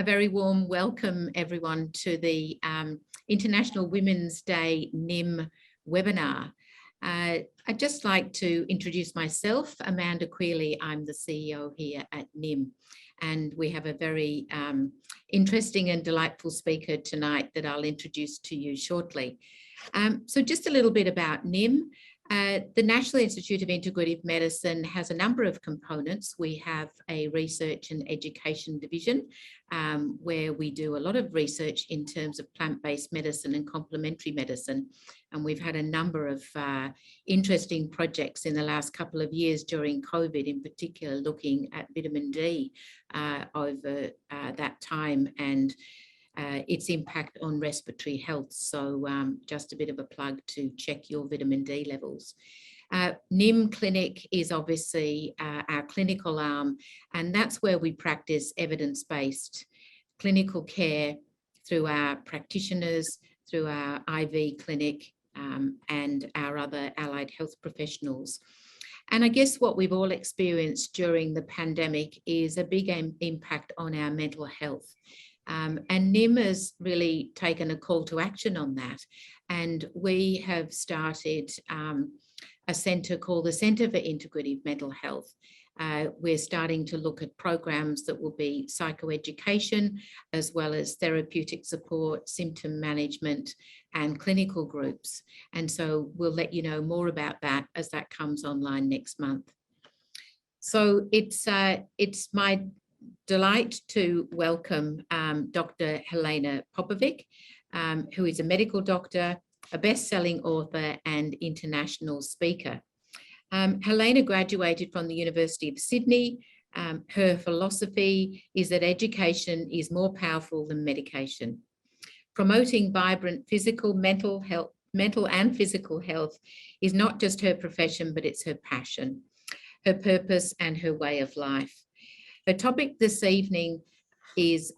A very warm welcome, everyone, to the International Women's Day NIIM webinar. I'd just like to introduce myself, Amanda Quealy. I'm the CEO here at NIIM, and we have a very interesting and delightful speaker tonight that I'll introduce to you shortly. So just a little bit about NIIM. The National Institute of Integrative Medicine has a number of components. We have a research and education division where we do a lot of research in terms of plant-based medicine and complementary medicine. And we've had a number of interesting projects in the last couple of years during COVID, in particular, looking at vitamin D over that time and its impact on respiratory health. So just a bit of a plug to check your vitamin D levels. NIIM Clinic is obviously our clinical arm, and that's where we practice evidence-based clinical care through our practitioners, through our IV clinic, and our other allied health professionals. And I guess what we've all experienced during the pandemic is a big impact on our mental health. And NIIM has really taken a call to action on that. And we have started a centre called the Centre for Integrative Mental Health. We're starting to look at programs that will be psychoeducation, as well as therapeutic support, symptom management, and clinical groups. And so we'll let you know more about that as that comes online next month. So it's my delight to welcome Dr. Helena Popovic, who is a medical doctor, a best-selling author, and international speaker. Helena graduated from the University of Sydney. Her philosophy is that education is more powerful than medication. Promoting vibrant mental and physical health is not just her profession, but it's her passion, her purpose, and her way of life. The topic this evening is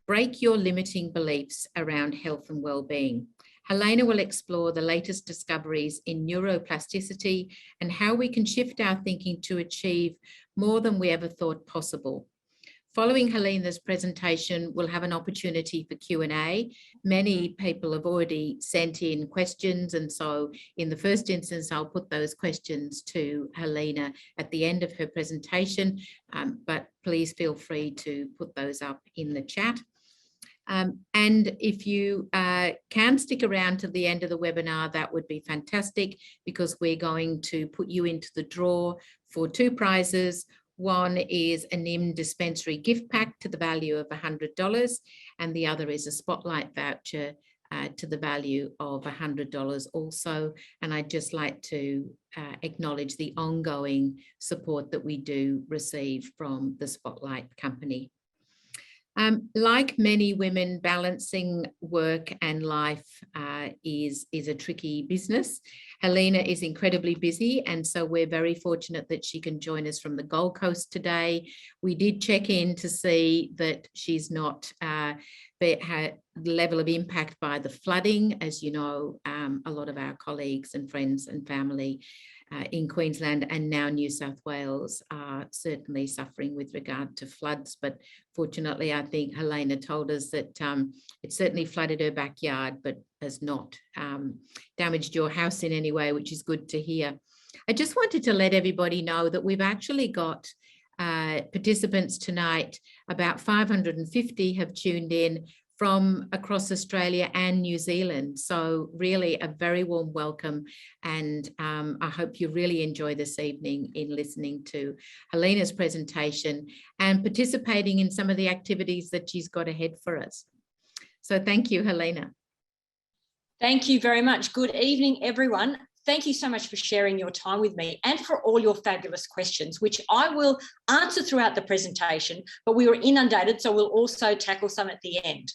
break your limiting beliefs around health and well-being. Helena will explore the latest discoveries in neuroplasticity and how we can shift our thinking to achieve more than we ever thought possible. Following Helena's presentation, we'll have an opportunity for Q&A. Many people have already sent in questions, and so in the first instance, I'll put those questions to Helena at the end of her presentation, but please feel free to put those up in the chat. And if you can stick around to the end of the webinar, that would be fantastic, because we're going to put you into the draw for two prizes. One is a NIIM dispensary gift pack to the value of $100, and the other is a spotlight voucher to the value of $100 also. And I'd just like to acknowledge the ongoing support that we do receive from the Spotlight Company. Like many women, balancing work and life is a tricky business. Helena is incredibly busy, and so we're very fortunate that she can join us from the Gold Coast today. We did check in to see that she's not had level of impact by the flooding. As you know, a lot of our colleagues and friends and family in Queensland and now New South Wales are certainly suffering with regard to floods. But fortunately, I think Helena told us that it certainly flooded her backyard, but has not damaged your house in any way, which is good to hear. I just wanted to let everybody know that we've actually got participants tonight. About 550 have tuned in from across Australia and New Zealand. So really a very warm welcome. And I hope you really enjoy this evening in listening to Helena's presentation and participating in some of the activities that she's got ahead for us. So thank you, Helena. Thank you very much. Good evening, everyone. Thank you so much for sharing your time with me and for all your fabulous questions, which I will answer throughout the presentation, but we were inundated, so we'll also tackle some at the end.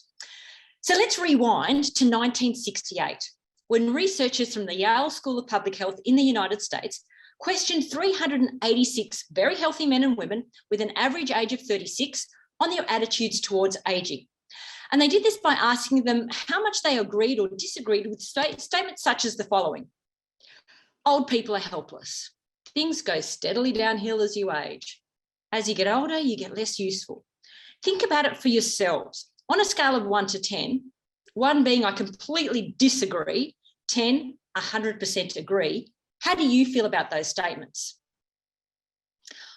So let's rewind to 1968, when researchers from the Yale School of Public Health in the United States questioned 386 very healthy men and women with an average age of 36 on their attitudes towards aging. And they did this by asking them how much they agreed or disagreed with statements such as the following: old people are helpless. Things go steadily downhill as you age. As you get older, you get less useful. Think about it for yourselves. On a scale of 1 to 10, 1 being I completely disagree, 10, 100% agree. How do you feel about those statements?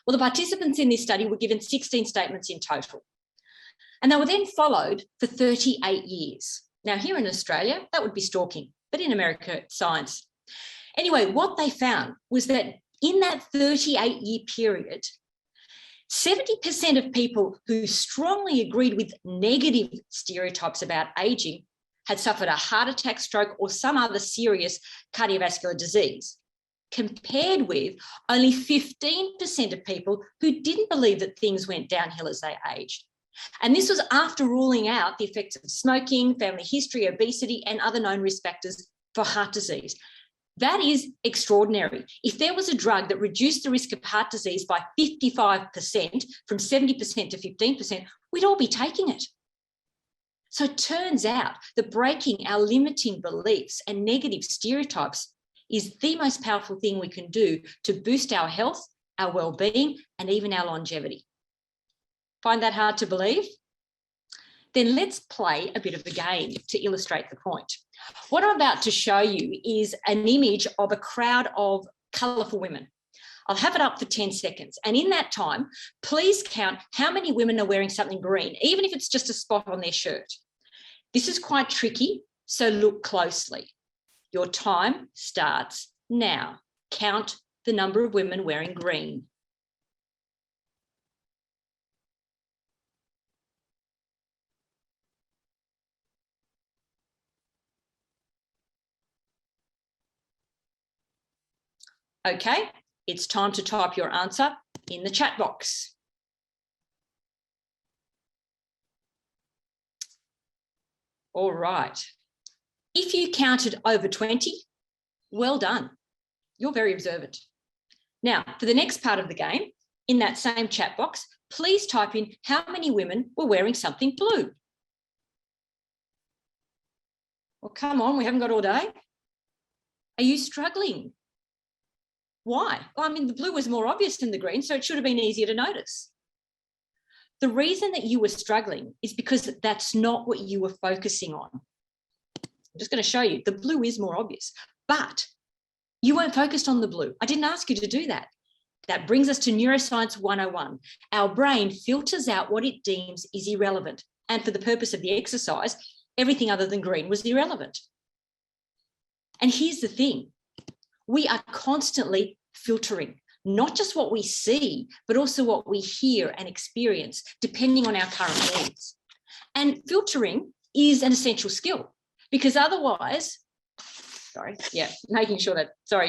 Well, the participants in this study were given 16 statements in total, and they were then followed for 38 years. Now, here in Australia, that would be stalking, but in America, it's science. Anyway, what they found was that in that 38-year period, 70% of people who strongly agreed with negative stereotypes about aging had suffered a heart attack, stroke, or some other serious cardiovascular disease, compared with only 15% of people who didn't believe that things went downhill as they aged. And this was after ruling out the effects of smoking, family history, obesity, and other known risk factors for heart disease. That is extraordinary. If there was a drug that reduced the risk of heart disease by 55%, from 70% to 15%, we'd all be taking it. So it turns out that breaking our limiting beliefs and negative stereotypes is the most powerful thing we can do to boost our health, our well-being, and even our longevity. Find that hard to believe? Then let's play a bit of a game to illustrate the point. What I'm about to show you is an image of a crowd of colourful women. I'll have it up for 10 seconds. And in that time, please count how many women are wearing something green, even if it's just a spot on their shirt. This is quite tricky, so look closely. Your time starts now. Count the number of women wearing green. Okay, it's time to type your answer in the chat box. All right. If you counted over 20, well done. You're very observant. Now, for the next part of the game, in that same chat box, please type in how many women were wearing something blue. Well, come on, we haven't got all day. Are you struggling? Why? Well, I mean, the blue was more obvious than the green, so it should have been easier to notice. The reason that you were struggling is because that's not what you were focusing on. I'm just going to show you. The blue is more obvious, but you weren't focused on the blue. I didn't ask you to do that. That brings us to Neuroscience 101. Our brain filters out what it deems is irrelevant. And for the purpose of the exercise, everything other than green was irrelevant. And here's the thing. We are constantly filtering, not just what we see, but also what we hear and experience, depending on our current needs. And filtering is an essential skill, because otherwise,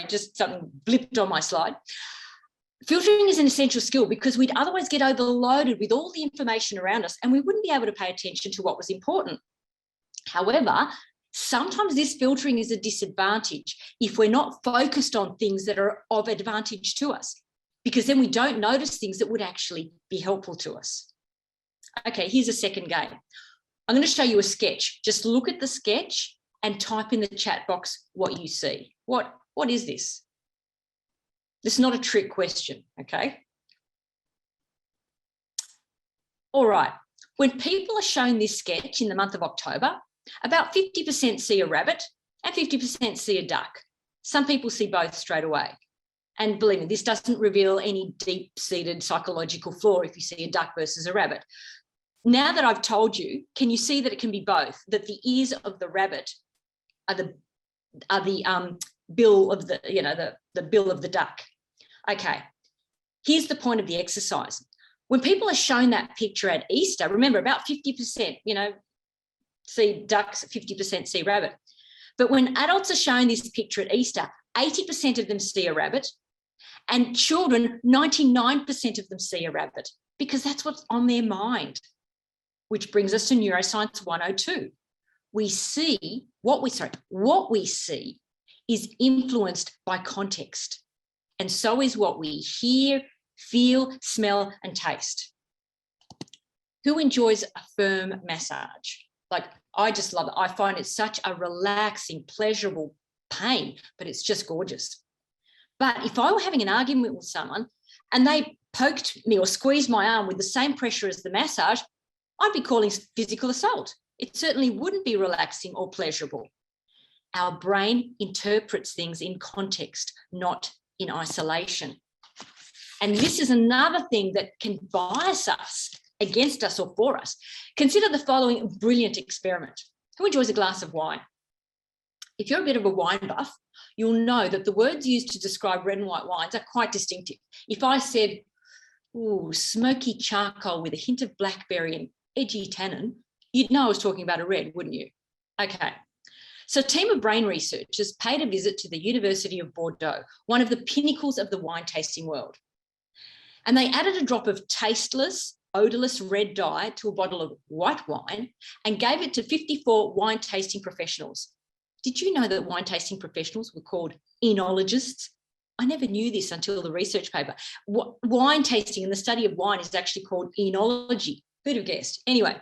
just something blipped on my slide. Filtering is an essential skill because we'd otherwise get overloaded with all the information around us and we wouldn't be able to pay attention to what was important. However, sometimes this filtering is a disadvantage if we're not focused on things that are of advantage to us, because then we don't notice things that would actually be helpful to us. Okay, here's a second game. I'm going to show you a sketch. Just look at the sketch and type in the chat box what you see. What is this? This is not a trick question, okay? All right, when people are shown this sketch in the month of October, about 50% see a rabbit and 50% see a duck. Some people see both straight away. And believe me, this doesn't reveal any deep-seated psychological flaw if you see a duck versus a rabbit. Now that I've told you, can you see that it can be both? That the ears of the rabbit are the bill of the bill of the duck. Okay, here's the point of the exercise. When people are shown that picture at Easter, remember about 50%, see ducks, 50% see rabbit. But when adults are shown this picture at Easter, 80% of them see a rabbit, and children, 99% of them see a rabbit, because that's what's on their mind. Which brings us to Neuroscience 102. What we see is influenced by context. And so is what we hear, feel, smell, and taste. Who enjoys a firm massage? Like, I just love it. I find it such a relaxing, pleasurable pain, but it's just gorgeous. But if I were having an argument with someone and they poked me or squeezed my arm with the same pressure as the massage, I'd be calling physical assault. It certainly wouldn't be relaxing or pleasurable. Our brain interprets things in context, not in isolation. And this is another thing that can bias us against us or for us. Consider the following brilliant experiment. Who enjoys a glass of wine? If you're a bit of a wine buff, you'll know that the words used to describe red and white wines are quite distinctive. If I said, ooh, smoky charcoal with a hint of blackberry and edgy tannin, you'd know I was talking about a red, wouldn't you? Okay. So a team of brain researchers paid a visit to the University of Bordeaux, one of the pinnacles of the wine tasting world. And they added a drop of tasteless, odorless red dye to a bottle of white wine and gave it to 54 wine tasting professionals. Did you know that wine tasting professionals were called enologists? I never knew this until the research paper. Wine tasting and the study of wine is actually called enology. Who'd have guessed? Anyway,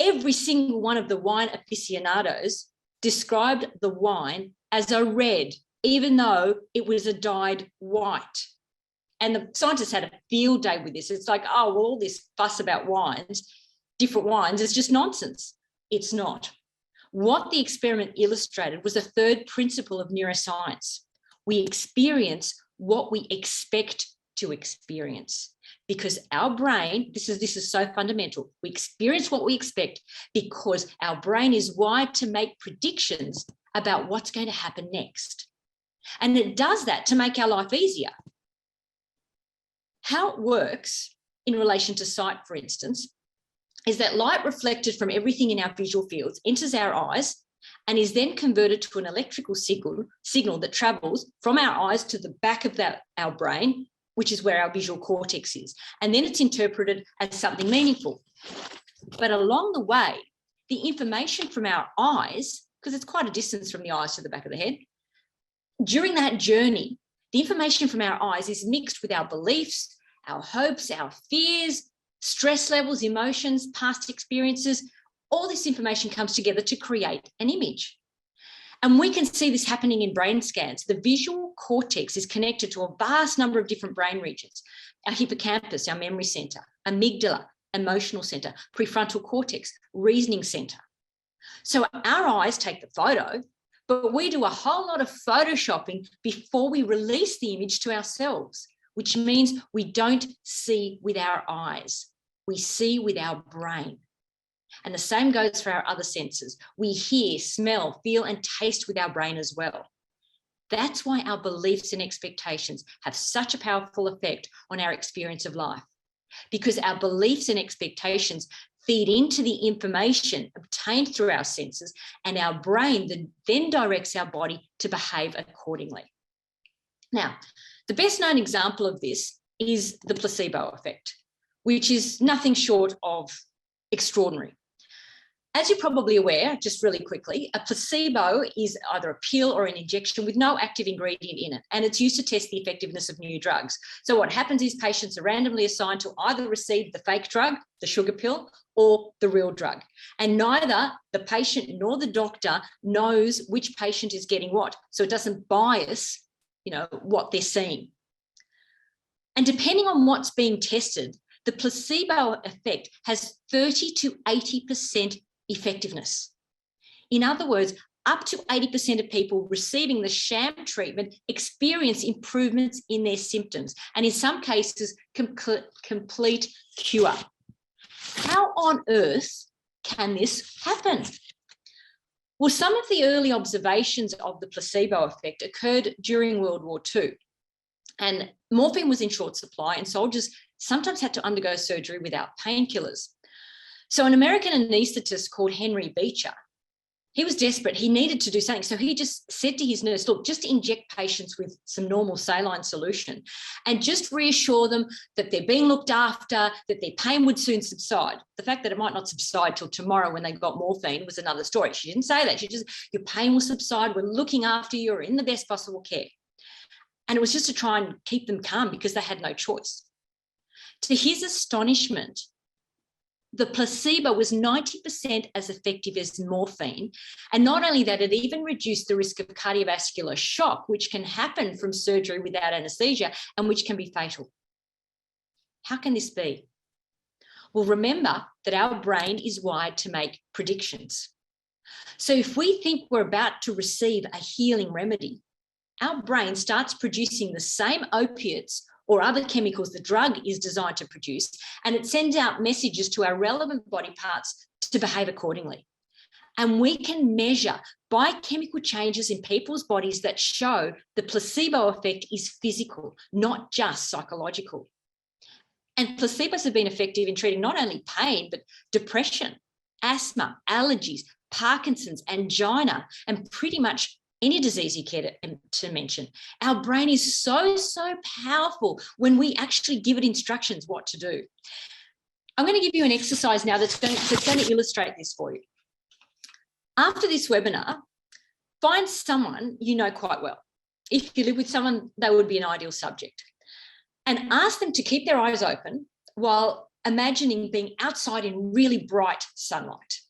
every single one of the wine aficionados described the wine as a red, even though it was a dyed white. And the scientists had a field day with this. It's like, oh, well, all this fuss about wines, different wines, is just nonsense. It's not. What the experiment illustrated was a third principle of neuroscience. We experience what we expect to experience, because our brain, this is so fundamental. We experience what we expect because our brain is wired to make predictions about what's going to happen next. And it does that to make our life easier. How it works in relation to sight, for instance, is that light reflected from everything in our visual fields enters our eyes and is then converted to an electrical signal that travels from our eyes to the back of our brain, which is where our visual cortex is. And then it's interpreted as something meaningful. But along the way, the information from our eyes, because it's quite a distance from the eyes to the back of the head, during that journey, the information from our eyes is mixed with our beliefs, our hopes, our fears, stress levels, emotions, past experiences. All this information comes together to create an image. And we can see this happening in brain scans. The visual cortex is connected to a vast number of different brain regions. Our hippocampus, our memory center, amygdala, emotional center, prefrontal cortex, reasoning center. So our eyes take the photo, but we do a whole lot of photoshopping before we release the image to ourselves, which means we don't see with our eyes. We see with our brain. And the same goes for our other senses. We hear, smell, feel, and taste with our brain as well. That's why our beliefs and expectations have such a powerful effect on our experience of life, because our beliefs and expectations feed into the information obtained through our senses, and our brain then directs our body to behave accordingly. Now, the best known example of this is the placebo effect, which is nothing short of extraordinary. As you're probably aware, just really quickly, a placebo is either a pill or an injection with no active ingredient in it, and it's used to test the effectiveness of new drugs. So what happens is patients are randomly assigned to either receive the fake drug, the sugar pill, or the real drug. And neither the patient nor the doctor knows which patient is getting what, so it doesn't bias, what they're seeing. And depending on what's being tested, the placebo effect has 30 to 80% effectiveness. In other words, up to 80% of people receiving the sham treatment experience improvements in their symptoms, and in some cases, complete cure. How on earth can this happen? Well, some of the early observations of the placebo effect occurred during World War II, and morphine was in short supply, and soldiers sometimes had to undergo surgery without painkillers. So an American anaesthetist called Henry Beecher, he was desperate. He needed to do something. So he just said to his nurse, look, just inject patients with some normal saline solution and just reassure them that they're being looked after, that their pain would soon subside. The fact that it might not subside till tomorrow when they got morphine was another story. She didn't say that. She just, your pain will subside. We're looking after you. You're in the best possible care. And it was just to try and keep them calm because they had no choice. To his astonishment, the placebo was 90% as effective as morphine. And not only that, it even reduced the risk of cardiovascular shock, which can happen from surgery without anesthesia and which can be fatal. How can this be? Well, remember that our brain is wired to make predictions. So if we think we're about to receive a healing remedy, our brain starts producing the same opiates or other chemicals the drug is designed to produce, and it sends out messages to our relevant body parts to behave accordingly. And we can measure biochemical changes in people's bodies that show the placebo effect is physical, not just psychological. And placebos have been effective in treating not only pain, but depression, asthma, allergies, Parkinson's, angina, and pretty much any disease you care to mention. Our brain is so powerful when we actually give it instructions what to do. I'm going to give you an exercise now that's going to illustrate this for you. After this webinar, find someone you know quite well. If you live with someone, they would be an ideal subject. And ask them to keep their eyes open while imagining being outside in really bright sunlight.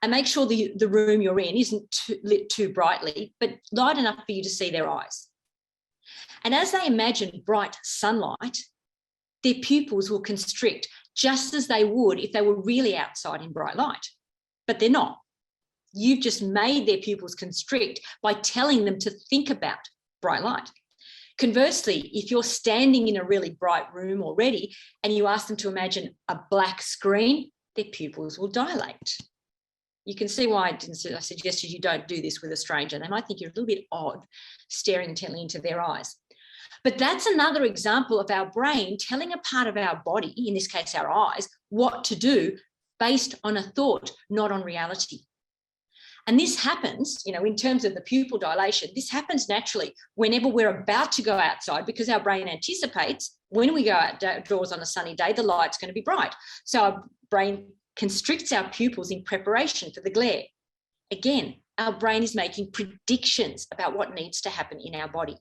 And make sure the room you're in isn't lit too brightly, but light enough for you to see their eyes. And as they imagine bright sunlight, their pupils will constrict just as they would if they were really outside in bright light. But they're not. You've just made their pupils constrict by telling them to think about bright light. Conversely, if you're standing in a really bright room already and you ask them to imagine a black screen, their pupils will dilate. You can see why I suggested you don't do this with a stranger. They might think you're a little bit odd staring intently into their eyes. But that's another example of our brain telling a part of our body, in this case our eyes, what to do based on a thought, not on reality. And this happens, in terms of the pupil dilation, this happens naturally whenever we're about to go outside, because our brain anticipates when we go outdoors on a sunny day, the light's going to be bright. So our brain constricts our pupils in preparation for the glare. Again, our brain is making predictions about what needs to happen in our body.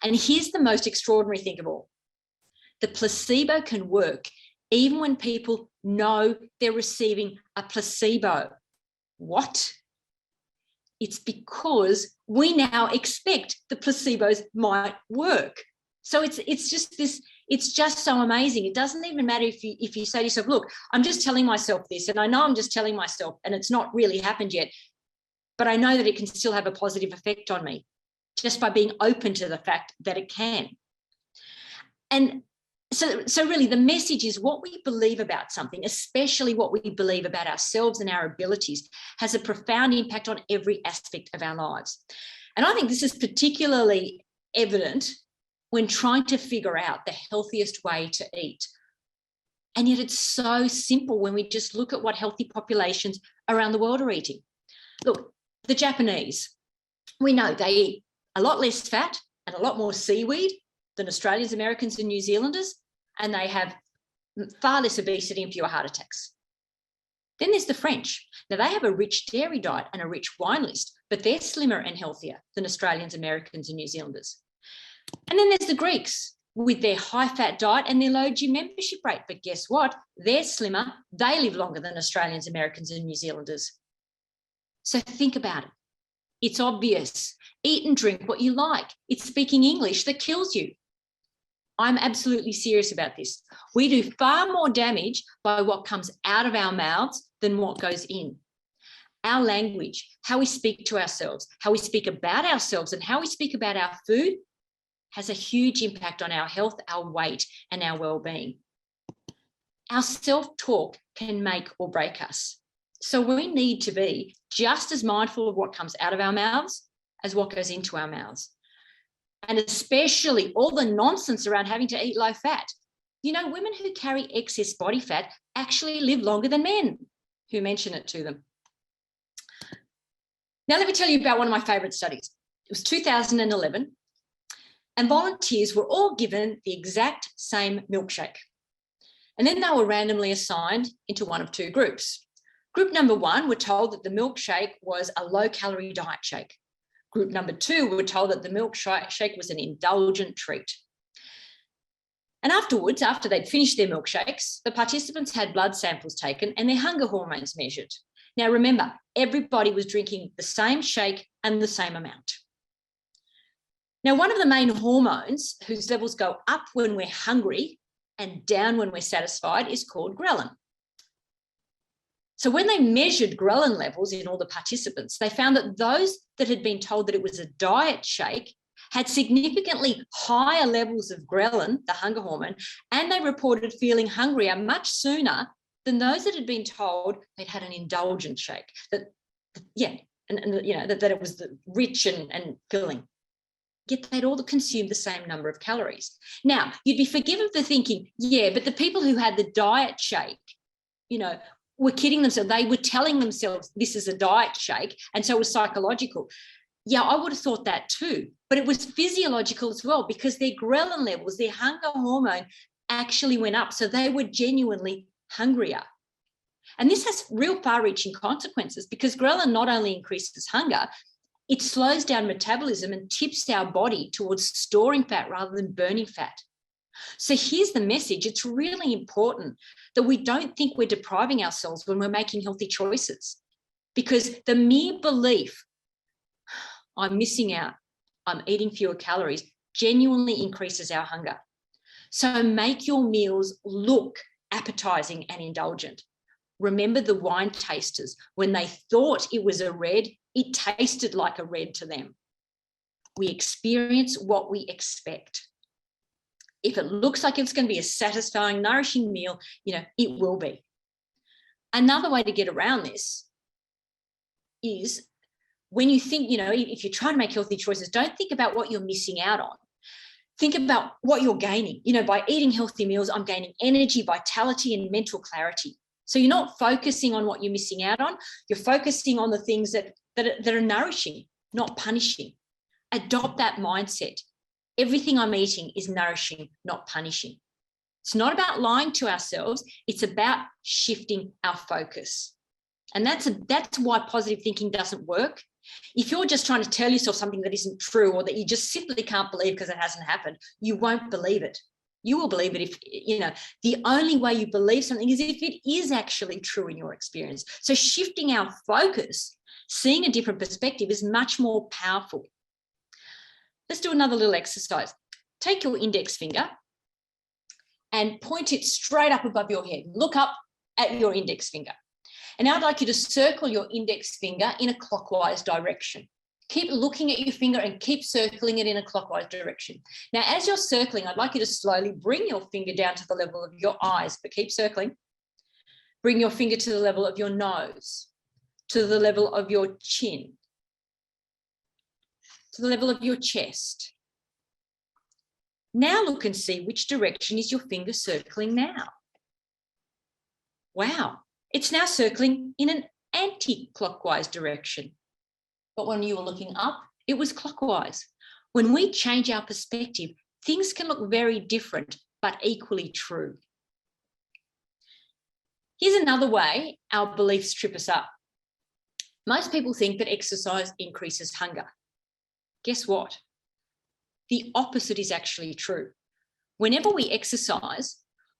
And here's the most extraordinary thing of all. The placebo can work even when people know they're receiving a placebo. What? It's because we now expect the placebos might work. So it's just so amazing. It doesn't even matter if you say to yourself, look, I'm just telling myself this, and I know I'm just telling myself, and it's not really happened yet, but I know that it can still have a positive effect on me just by being open to the fact that it can. And so really the message is what we believe about something, especially what we believe about ourselves and our abilities, has a profound impact on every aspect of our lives. And I think this is particularly evident when trying to figure out the healthiest way to eat. And yet it's so simple when we just look at what healthy populations around the world are eating. Look, the Japanese, we know they eat a lot less fat and a lot more seaweed than Australians, Americans, and New Zealanders, and they have far less obesity and fewer heart attacks. Then there's the French. Now, they have a rich dairy diet and a rich wine list, but they're slimmer and healthier than Australians, Americans, and New Zealanders. And then there's the Greeks with their high-fat diet and their low gym membership rate. But guess what? They're slimmer. They live longer than Australians, Americans, and New Zealanders. So think about it. It's obvious. Eat and drink what you like. It's speaking English that kills you. I'm absolutely serious about this. We do far more damage by what comes out of our mouths than what goes in. Our language, how we speak to ourselves, how we speak about ourselves, and how we speak about our food has a huge impact on our health, our weight, and our well-being. Our self-talk can make or break us. So we need to be just as mindful of what comes out of our mouths as what goes into our mouths. And especially all the nonsense around having to eat low fat. Women who carry excess body fat actually live longer than men who mention it to them. Now, let me tell you about one of my favourite studies. It was 2011, and volunteers were all given the exact same milkshake. And then they were randomly assigned into one of two groups. Group number one were told that the milkshake was a low-calorie diet shake. Group number two were told that the milkshake was an indulgent treat. And afterwards, after they'd finished their milkshakes, the participants had blood samples taken and their hunger hormones measured. Now, remember, everybody was drinking the same shake and the same amount. Now, one of the main hormones whose levels go up when we're hungry and down when we're satisfied is called ghrelin. So when they measured ghrelin levels in all the participants, they found that those that had been told that it was a diet shake had significantly higher levels of ghrelin, the hunger hormone, and they reported feeling hungrier much sooner than those that had been told they'd had an indulgent shake. That it was rich and filling. Yet they'd all consumed the same number of calories. Now, you'd be forgiven for thinking, yeah, but the people who had the diet shake, were kidding themselves. They were telling themselves this is a diet shake, and so it was psychological. Yeah, I would have thought that too, but it was physiological as well, because their ghrelin levels, their hunger hormone actually went up, so they were genuinely hungrier. And this has real far-reaching consequences, because ghrelin not only increases hunger, it slows down metabolism and tips our body towards storing fat rather than burning fat. So here's the message. It's really important that we don't think we're depriving ourselves when we're making healthy choices, because the mere belief, I'm missing out, I'm eating fewer calories, genuinely increases our hunger. So make your meals look appetizing and indulgent. Remember the wine tasters. When they thought it was a red, it tasted like a red to them. We experience what we expect. If it looks like it's going to be a satisfying, nourishing meal, it will be. Another way to get around this is when you think, if you're trying to make healthy choices, don't think about what you're missing out on. Think about what you're gaining. By eating healthy meals, I'm gaining energy, vitality, and mental clarity. So you're not focusing on what you're missing out on. You're focusing on the things that are nourishing, not punishing. Adopt that mindset. Everything I'm eating is nourishing, not punishing. It's not about lying to ourselves. It's about shifting our focus. And that's why positive thinking doesn't work. If you're just trying to tell yourself something that isn't true, or that you just simply can't believe because it hasn't happened, you won't believe it. You will believe it if, the only way you believe something is if it is actually true in your experience. So shifting our focus, seeing a different perspective, is much more powerful. Let's do another little exercise. Take your index finger and point it straight up above your head. Look up at your index finger. And now I'd like you to circle your index finger in a clockwise direction. Keep looking at your finger and keep circling it in a clockwise direction. Now, as you're circling, I'd like you to slowly bring your finger down to the level of your eyes, but keep circling. Bring your finger to the level of your nose, to the level of your chin, to the level of your chest. Now look and see which direction is your finger circling now. Wow, it's now circling in an anti-clockwise direction. But when you were looking up, it was clockwise. When we change our perspective, things can look very different, but equally true. Here's another way our beliefs trip us up. Most people think that exercise increases hunger. Guess what? The opposite is actually true. Whenever we exercise,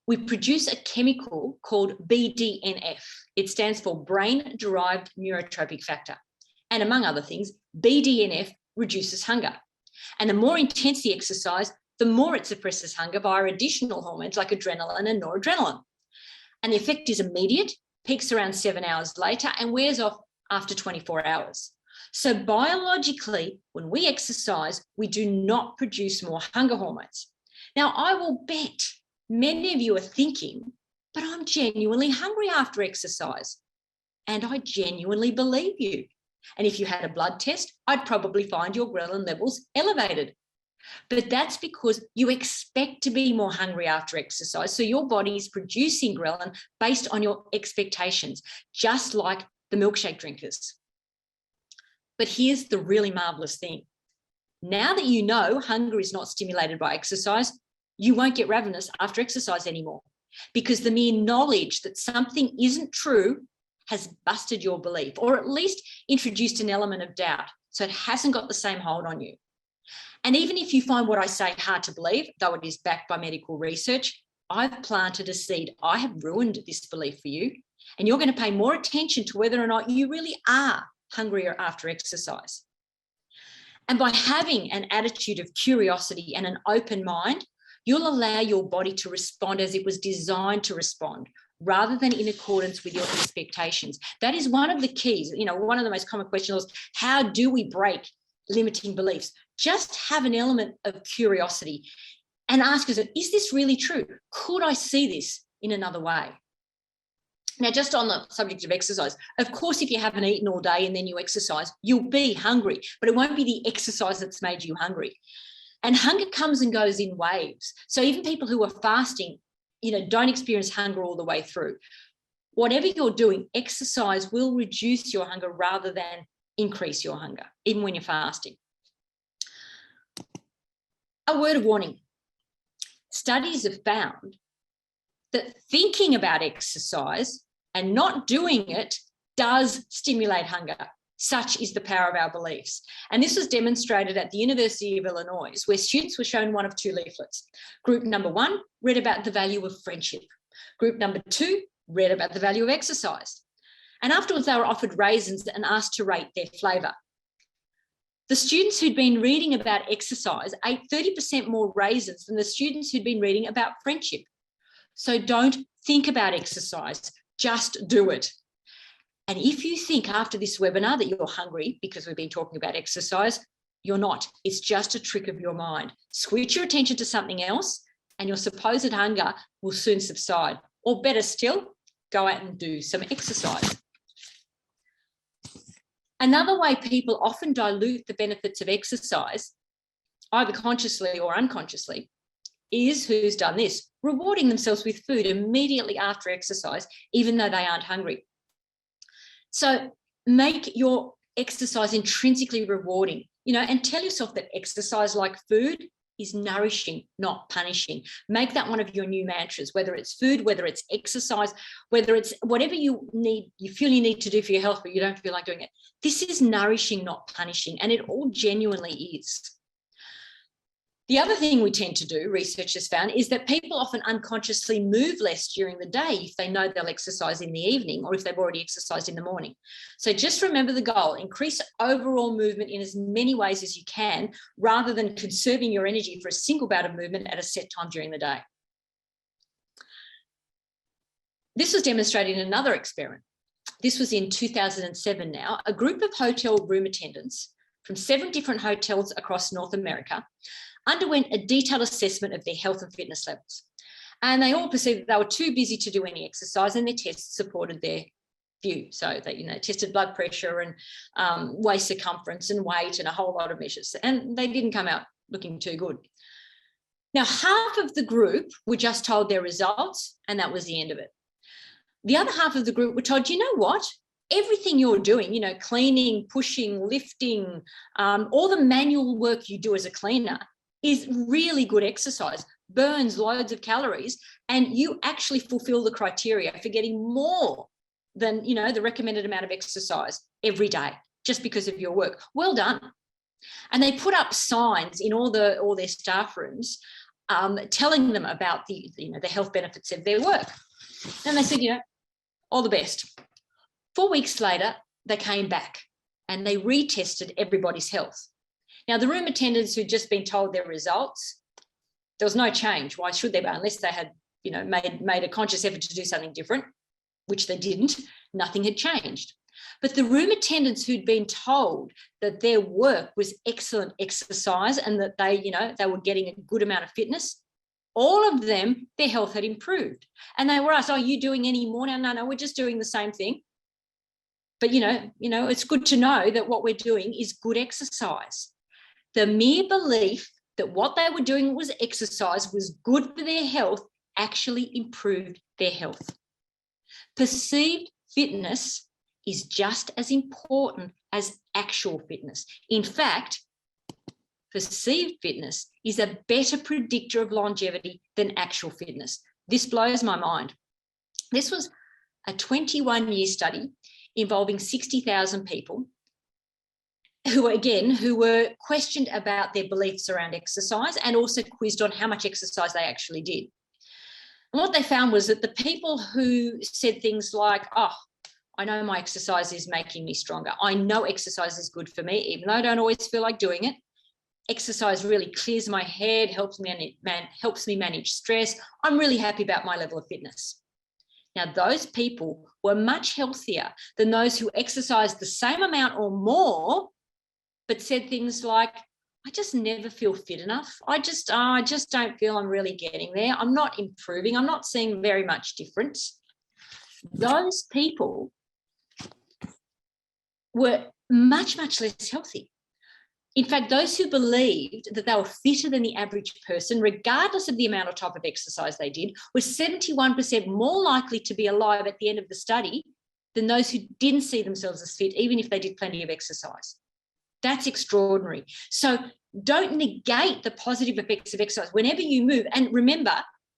we produce a chemical called BDNF. It stands for brain-derived neurotrophic factor. And among other things, BDNF reduces hunger. And the more intense the exercise, the more it suppresses hunger via additional hormones like adrenaline and noradrenaline. And the effect is immediate, peaks around 7 hours later, and wears off after 24 hours. So biologically, when we exercise, we do not produce more hunger hormones. Now, I will bet many of you are thinking, but I'm genuinely hungry after exercise. And I genuinely believe you. And if you had a blood test, I'd probably find your ghrelin levels elevated. But that's because you expect to be more hungry after exercise. So your body is producing ghrelin based on your expectations, just like the milkshake drinkers. But here's the really marvelous thing. Now that you know hunger is not stimulated by exercise, you won't get ravenous after exercise anymore, because the mere knowledge that something isn't true has busted your belief, or at least introduced an element of doubt, so it hasn't got the same hold on you. And even if you find what I say hard to believe, though it is backed by medical research, I've planted a seed. I have ruined this belief for you, and you're going to pay more attention to whether or not you really are hungrier after exercise. And by having an attitude of curiosity and an open mind, you'll allow your body to respond as it was designed to respond, rather than in accordance with your expectations. That is one of the keys. One of the most common questions is, how do we break limiting beliefs? Just have an element of curiosity and ask yourself, is this really true? Could I see this in another way? Now, just on the subject of exercise, of course, if you haven't eaten all day and then you exercise, you'll be hungry, but it won't be the exercise that's made you hungry. And hunger comes and goes in waves. So even people who are fasting, don't experience hunger all the way through. Whatever you're doing, exercise will reduce your hunger rather than increase your hunger, even when you're fasting. A word of warning. Studies have found that thinking about exercise and not doing it does stimulate hunger. Such is the power of our beliefs. And this was demonstrated at the University of Illinois, where students were shown one of two leaflets. Group number 1 read about the value of friendship. Group number 2 read about the value of exercise. And afterwards, they were offered raisins and asked to rate their flavour. The students who'd been reading about exercise ate 30% more raisins than the students who'd been reading about friendship. So don't think about exercise, just do it. And if you think after this webinar that you're hungry because we've been talking about exercise, you're not. It's just a trick of your mind. Switch your attention to something else and your supposed hunger will soon subside. Or better still, go out and do some exercise. Another way people often dilute the benefits of exercise, either consciously or unconsciously, is who's done this, rewarding themselves with food immediately after exercise, even though they aren't hungry. So make your exercise intrinsically rewarding, and tell yourself that exercise, like food, is nourishing, not punishing. Make that one of your new mantras, whether it's food, whether it's exercise, whether it's whatever you feel you need to do for your health, but you don't feel like doing it. This is nourishing, not punishing, and it all genuinely is. The other thing we tend to do, research has found, is that people often unconsciously move less during the day if they know they'll exercise in the evening or if they've already exercised in the morning. So just remember the goal, increase overall movement in as many ways as you can, rather than conserving your energy for a single bout of movement at a set time during the day. This was demonstrated in another experiment. This was in 2007 now. A group of hotel room attendants from 7 different hotels across North America underwent a detailed assessment of their health and fitness levels. And they all perceived that they were too busy to do any exercise, and their tests supported their view. So they tested blood pressure and waist circumference and weight and a whole lot of measures. And they didn't come out looking too good. Now, half of the group were just told their results, and that was the end of it. The other half of the group were told, you know what? Everything you're doing, cleaning, pushing, lifting, all the manual work you do as a cleaner is really good exercise, burns loads of calories, and you actually fulfill the criteria for getting more than, the recommended amount of exercise every day, just because of your work. Well done. And they put up signs in all their staff rooms, telling them about the health benefits of their work. And they said, all the best. 4 weeks later, they came back and they retested everybody's health. Now, the room attendants who'd just been told their results, there was no change. Why should they be? Unless they had, made a conscious effort to do something different, which they didn't, nothing had changed. But the room attendants who'd been told that their work was excellent exercise and that they were getting a good amount of fitness, all of them, their health had improved. And they were asked, are you doing any more now? No, we're just doing the same thing. But, it's good to know that what we're doing is good exercise. The mere belief that what they were doing was exercise was good for their health actually improved their health. Perceived fitness is just as important as actual fitness. In fact, perceived fitness is a better predictor of longevity than actual fitness. This blows my mind. This was a 21-year study involving 60,000 people who were questioned about their beliefs around exercise and also quizzed on how much exercise they actually did. And what they found was that the people who said things like, oh, I know my exercise is making me stronger. I know exercise is good for me, even though I don't always feel like doing it. exercise really clears my head, helps me manage stress. I'm really happy about my level of fitness. Now, those people were much healthier than those who exercised the same amount or more, but said things like, I just never feel fit enough. I just don't feel I'm really getting there. I'm not improving. I'm not seeing very much difference. Those people were much, much less healthy. In fact, those who believed that they were fitter than the average person, regardless of the amount or type of exercise they did, were 71% more likely to be alive at the end of the study than those who didn't see themselves as fit, even if they did plenty of exercise. That's extraordinary. So don't negate the positive effects of exercise. Whenever you move, and remember,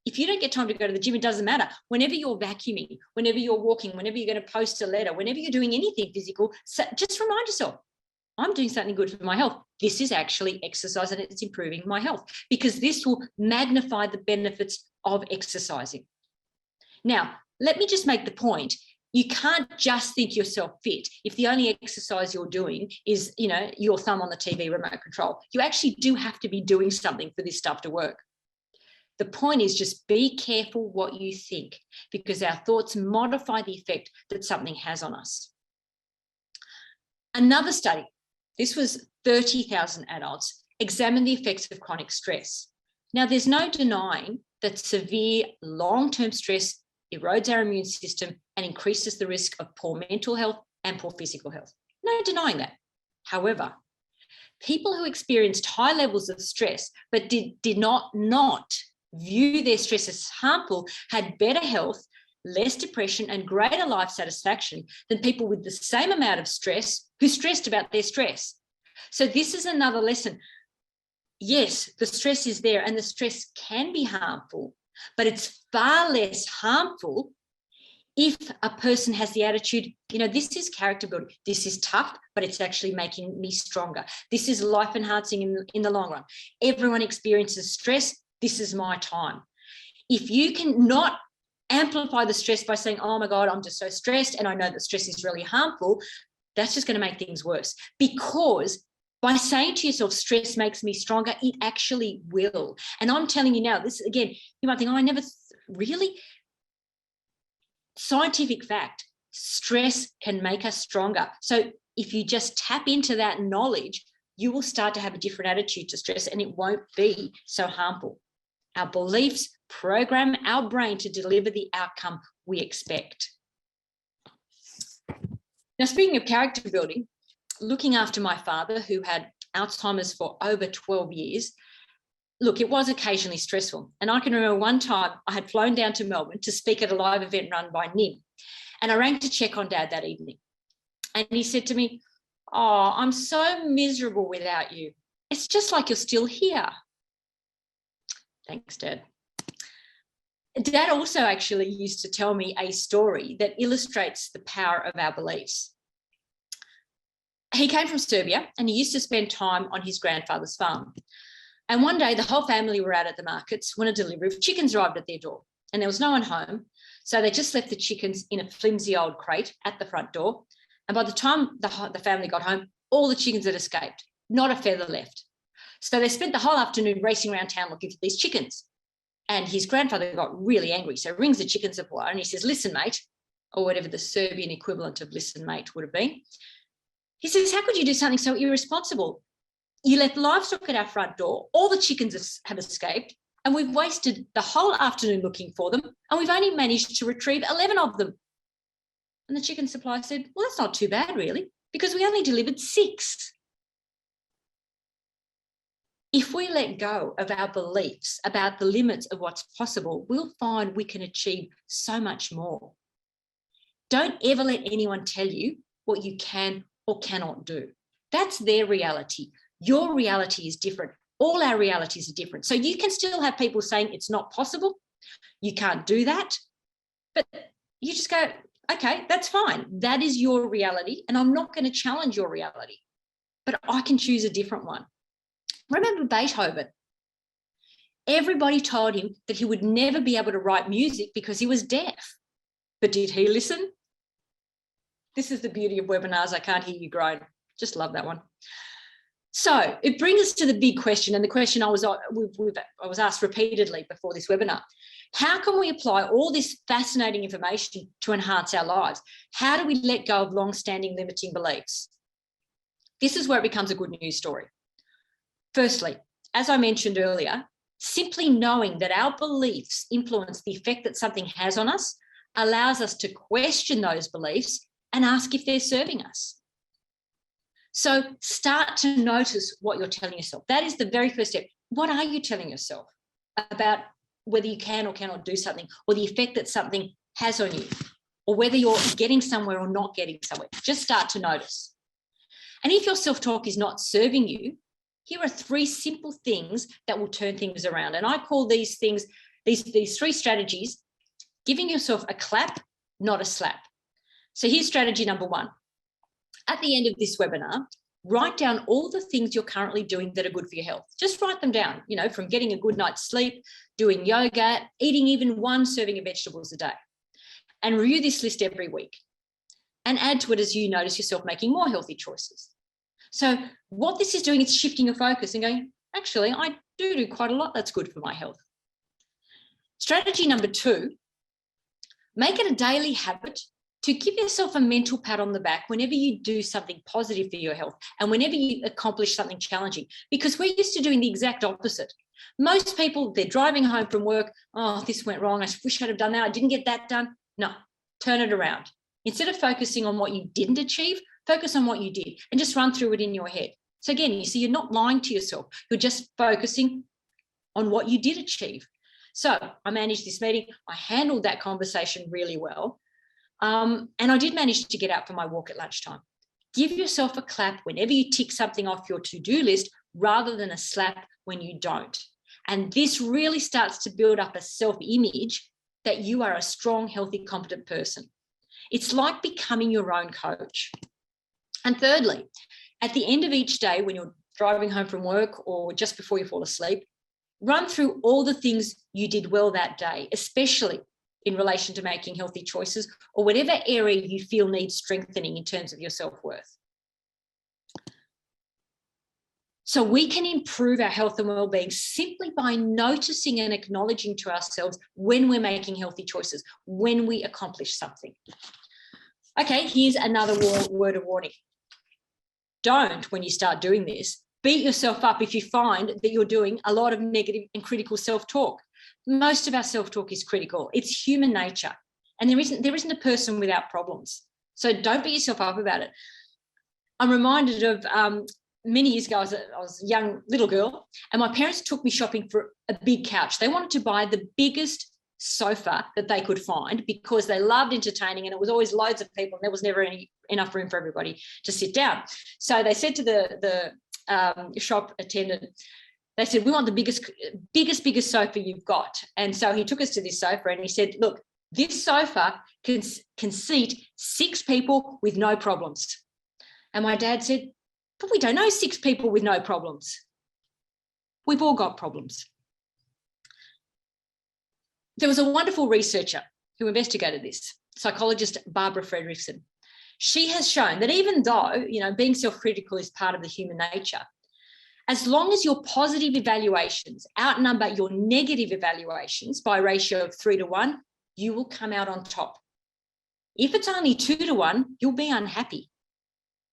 if you don't get time to go to the gym, it doesn't matter. Whenever you're vacuuming, whenever you're walking, whenever you're going to post a letter, whenever you're doing anything physical, just remind yourself, I'm doing something good for my health. This is actually exercise and it's improving my health, because this will magnify the benefits of exercising. Now, let me just make the point. You can't just think yourself fit if the only exercise you're doing is, your thumb on the TV remote control. You actually do have to be doing something for this stuff to work. The point is, just be careful what you think, because our thoughts modify the effect that something has on us. Another study, this was 30,000 adults, examined the effects of chronic stress. Now, there's no denying that severe long-term stress erodes our immune system and increases the risk of poor mental health and poor physical health. No denying that. However, people who experienced high levels of stress but did not view their stress as harmful had better health, less depression, and greater life satisfaction than people with the same amount of stress who stressed about their stress. So this is another lesson. Yes, the stress is there and the stress can be harmful, but it's far less harmful if a person has the attitude, this is character building. This is tough, but it's actually making me stronger. This is life enhancing in the long run. Everyone experiences stress. This is my time. If you can not amplify the stress by saying, oh my God, I'm just so stressed and I know that stress is really harmful, that's just going to make things worse. Because by saying to yourself, stress makes me stronger, it actually will. And I'm telling you now, this again, you might think, oh, I never really. Scientific fact, stress can make us stronger. So if you just tap into that knowledge, you will start to have a different attitude to stress and it won't be so harmful. Our beliefs program our brain to deliver the outcome we expect. Now, speaking of character building, looking after my father, who had Alzheimer's for over 12 years, look, it was occasionally stressful. And I can remember one time I had flown down to Melbourne to speak at a live event run by NIIM. And I rang to check on Dad that evening. And he said to me, oh, I'm so miserable without you. It's just like you're still here. Thanks, Dad. Dad also actually used to tell me a story that illustrates the power of our beliefs. He came from Serbia and he used to spend time on his grandfather's farm. And one day the whole family were out at the markets when a delivery of chickens arrived at their door and there was no one home. So they just left the chickens in a flimsy old crate at the front door. And by the time the family got home, all the chickens had escaped, not a feather left. So they spent the whole afternoon racing around town looking for these chickens. And his grandfather got really angry. So he rings the chicken supplier and he says, listen, mate, or whatever the Serbian equivalent of listen, mate would have been. He says, how could you do something so irresponsible? You left livestock at our front door, all the chickens have escaped, and we've wasted the whole afternoon looking for them, and we've only managed to retrieve 11 of them. And the chicken supplier said, well, that's not too bad, really, because we only delivered 6. If we let go of our beliefs about the limits of what's possible, we'll find we can achieve so much more. Don't ever let anyone tell you what you can or cannot do. That's their reality. Your reality is different. All our realities are different. So you can still have people saying it's not possible, you can't do that, but you just go, okay, that's fine. That is your reality, and I'm not going to challenge your reality, but I can choose a different one. Remember Beethoven? Everybody told him that he would never be able to write music because he was deaf. But did he listen? This is the beauty of webinars. I can't hear you groan. Just love that one. So it brings us to the big question, and the question I was asked repeatedly before this webinar. How can we apply all this fascinating information to enhance our lives? How do we let go of long-standing limiting beliefs? This is where it becomes a good news story. Firstly, as I mentioned earlier, simply knowing that our beliefs influence the effect that something has on us allows us to question those beliefs and ask if they're serving us. So start to notice what you're telling yourself. That is the very first step. What are you telling yourself about whether you can or cannot do something, or the effect that something has on you, or whether you're getting somewhere or not getting somewhere? Just start to notice. And if your self-talk is not serving you, here are 3 simple things that will turn things around. And I call these things, these 3 strategies, giving yourself a clap, not a slap. So here's strategy number 1. At the end of this webinar, write down all the things you're currently doing that are good for your health. Just write them down, from getting a good night's sleep, doing yoga, eating even 1 serving of vegetables a day. And review this list every week. And add to it as you notice yourself making more healthy choices. So what this is doing is shifting your focus and going, actually, I do quite a lot that's good for my health. Strategy number 2, make it a daily habit to give yourself a mental pat on the back whenever you do something positive for your health and whenever you accomplish something challenging, because we're used to doing the exact opposite. Most people, they're driving home from work, oh, this went wrong, I wish I'd have done that, I didn't get that done. No, turn it around. Instead of focusing on what you didn't achieve, focus on what you did and just run through it in your head. So again, you see, you're not lying to yourself, you're just focusing on what you did achieve. So I managed this meeting, I handled that conversation really well. And I did manage to get out for my walk at lunchtime. Give yourself a clap whenever you tick something off your to-do list rather than a slap when you don't. And this really starts to build up a self-image that you are a strong, healthy, competent person. It's like becoming your own coach. And thirdly, at the end of each day, when you're driving home from work or just before you fall asleep, run through all the things you did well that day, especially in relation to making healthy choices or whatever area you feel needs strengthening in terms of your self-worth. So we can improve our health and well-being simply by noticing and acknowledging to ourselves when we're making healthy choices, when we accomplish something. Okay, here's another word of warning. Don't, when you start doing this, beat yourself up if you find that you're doing a lot of negative and critical self-talk. Most of our self-talk is critical. It's human nature. And there isn't a person without problems. So don't beat yourself up about it. I'm reminded of many years ago, I was a young little girl, and my parents took me shopping for a big couch. They wanted to buy the biggest sofa that they could find because they loved entertaining, and it was always loads of people, and there was never enough room for everybody to sit down. So they said to the shop attendant, they said, we want the biggest sofa you've got. And so he took us to this sofa and he said, look, this sofa can seat 6 people with no problems. And my dad said, but we don't know 6 people with no problems. We've all got problems. There was a wonderful researcher who investigated this, psychologist Barbara Fredrickson. She has shown that even though, being self-critical is part of the human nature, as long as your positive evaluations outnumber your negative evaluations by a ratio of 3 to 1, you will come out on top. If it's only 2 to 1, you'll be unhappy.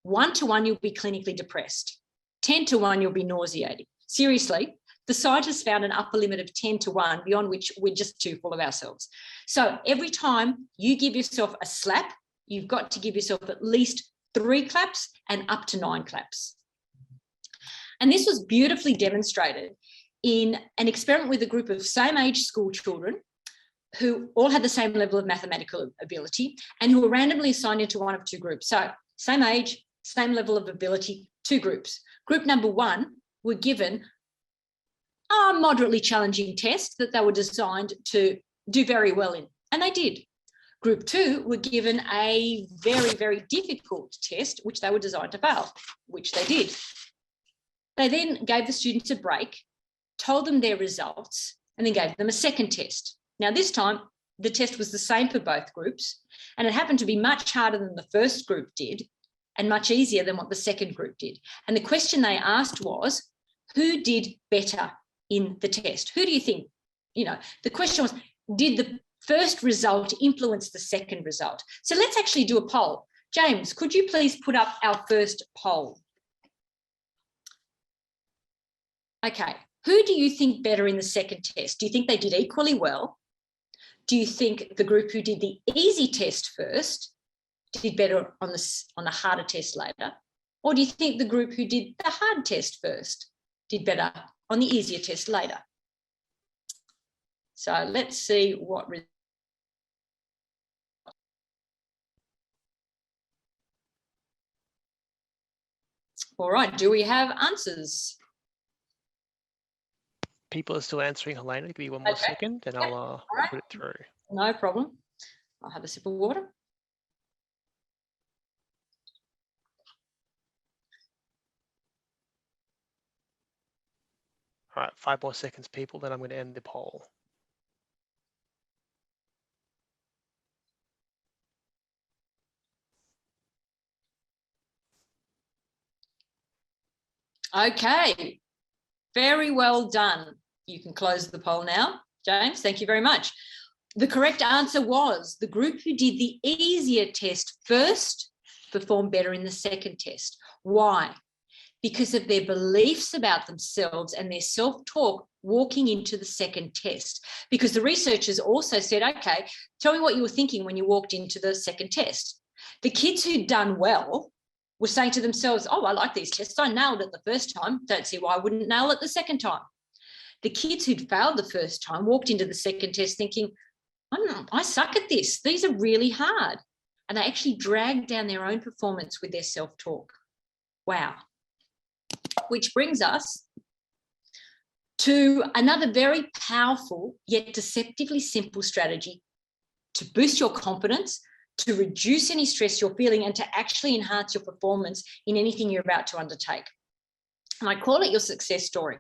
1 to 1, you'll be clinically depressed. 10 to 1, you'll be nauseating. Seriously, the scientists found an upper limit of 10 to 1, beyond which we're just too full of ourselves. So every time you give yourself a slap, you've got to give yourself at least 3 claps and up to 9 claps. And this was beautifully demonstrated in an experiment with a group of same-age school children who all had the same level of mathematical ability and who were randomly assigned into one of 2 groups. So same age, same level of ability, 2 groups. Group number 1 were given a moderately challenging test that they were designed to do very well in, and they did. Group 2 were given a very, very difficult test, which they were designed to fail, which they did. They then gave the students a break, told them their results, and then gave them a second test. Now, this time, the test was the same for both groups, and it happened to be much harder than the first group did, and much easier than what the second group did. And the question they asked was, who did better in the test? Who do you think? The question was, did the first result influence the second result? So let's actually do a poll. James, could you please put up our first poll? Okay, who do you think better in the second test? Do you think they did equally well? Do you think the group who did the easy test first did better on the harder test later? Or do you think the group who did the hard test first did better on the easier test later? So let's see what. All right, do we have answers? People are still answering, Helena. Give me one more second and I'll put it through. No problem. I'll have a sip of water. All right, 5 more seconds, people, then I'm going to end the poll. Okay, very well done. You can close the poll now. James, thank you very much. The correct answer was the group who did the easier test first performed better in the second test. Why? Because of their beliefs about themselves and their self-talk walking into the second test. Because the researchers also said, okay, tell me what you were thinking when you walked into the second test. The kids who'd done well were saying to themselves, oh, I like these tests. I nailed it the first time. Don't see why I wouldn't nail it the second time. The kids who'd failed the first time walked into the second test thinking, I suck at this. These are really hard. And they actually dragged down their own performance with their self-talk. Wow. Which brings us to another very powerful yet deceptively simple strategy to boost your confidence, to reduce any stress you're feeling, and to actually enhance your performance in anything you're about to undertake. And I call it your success story.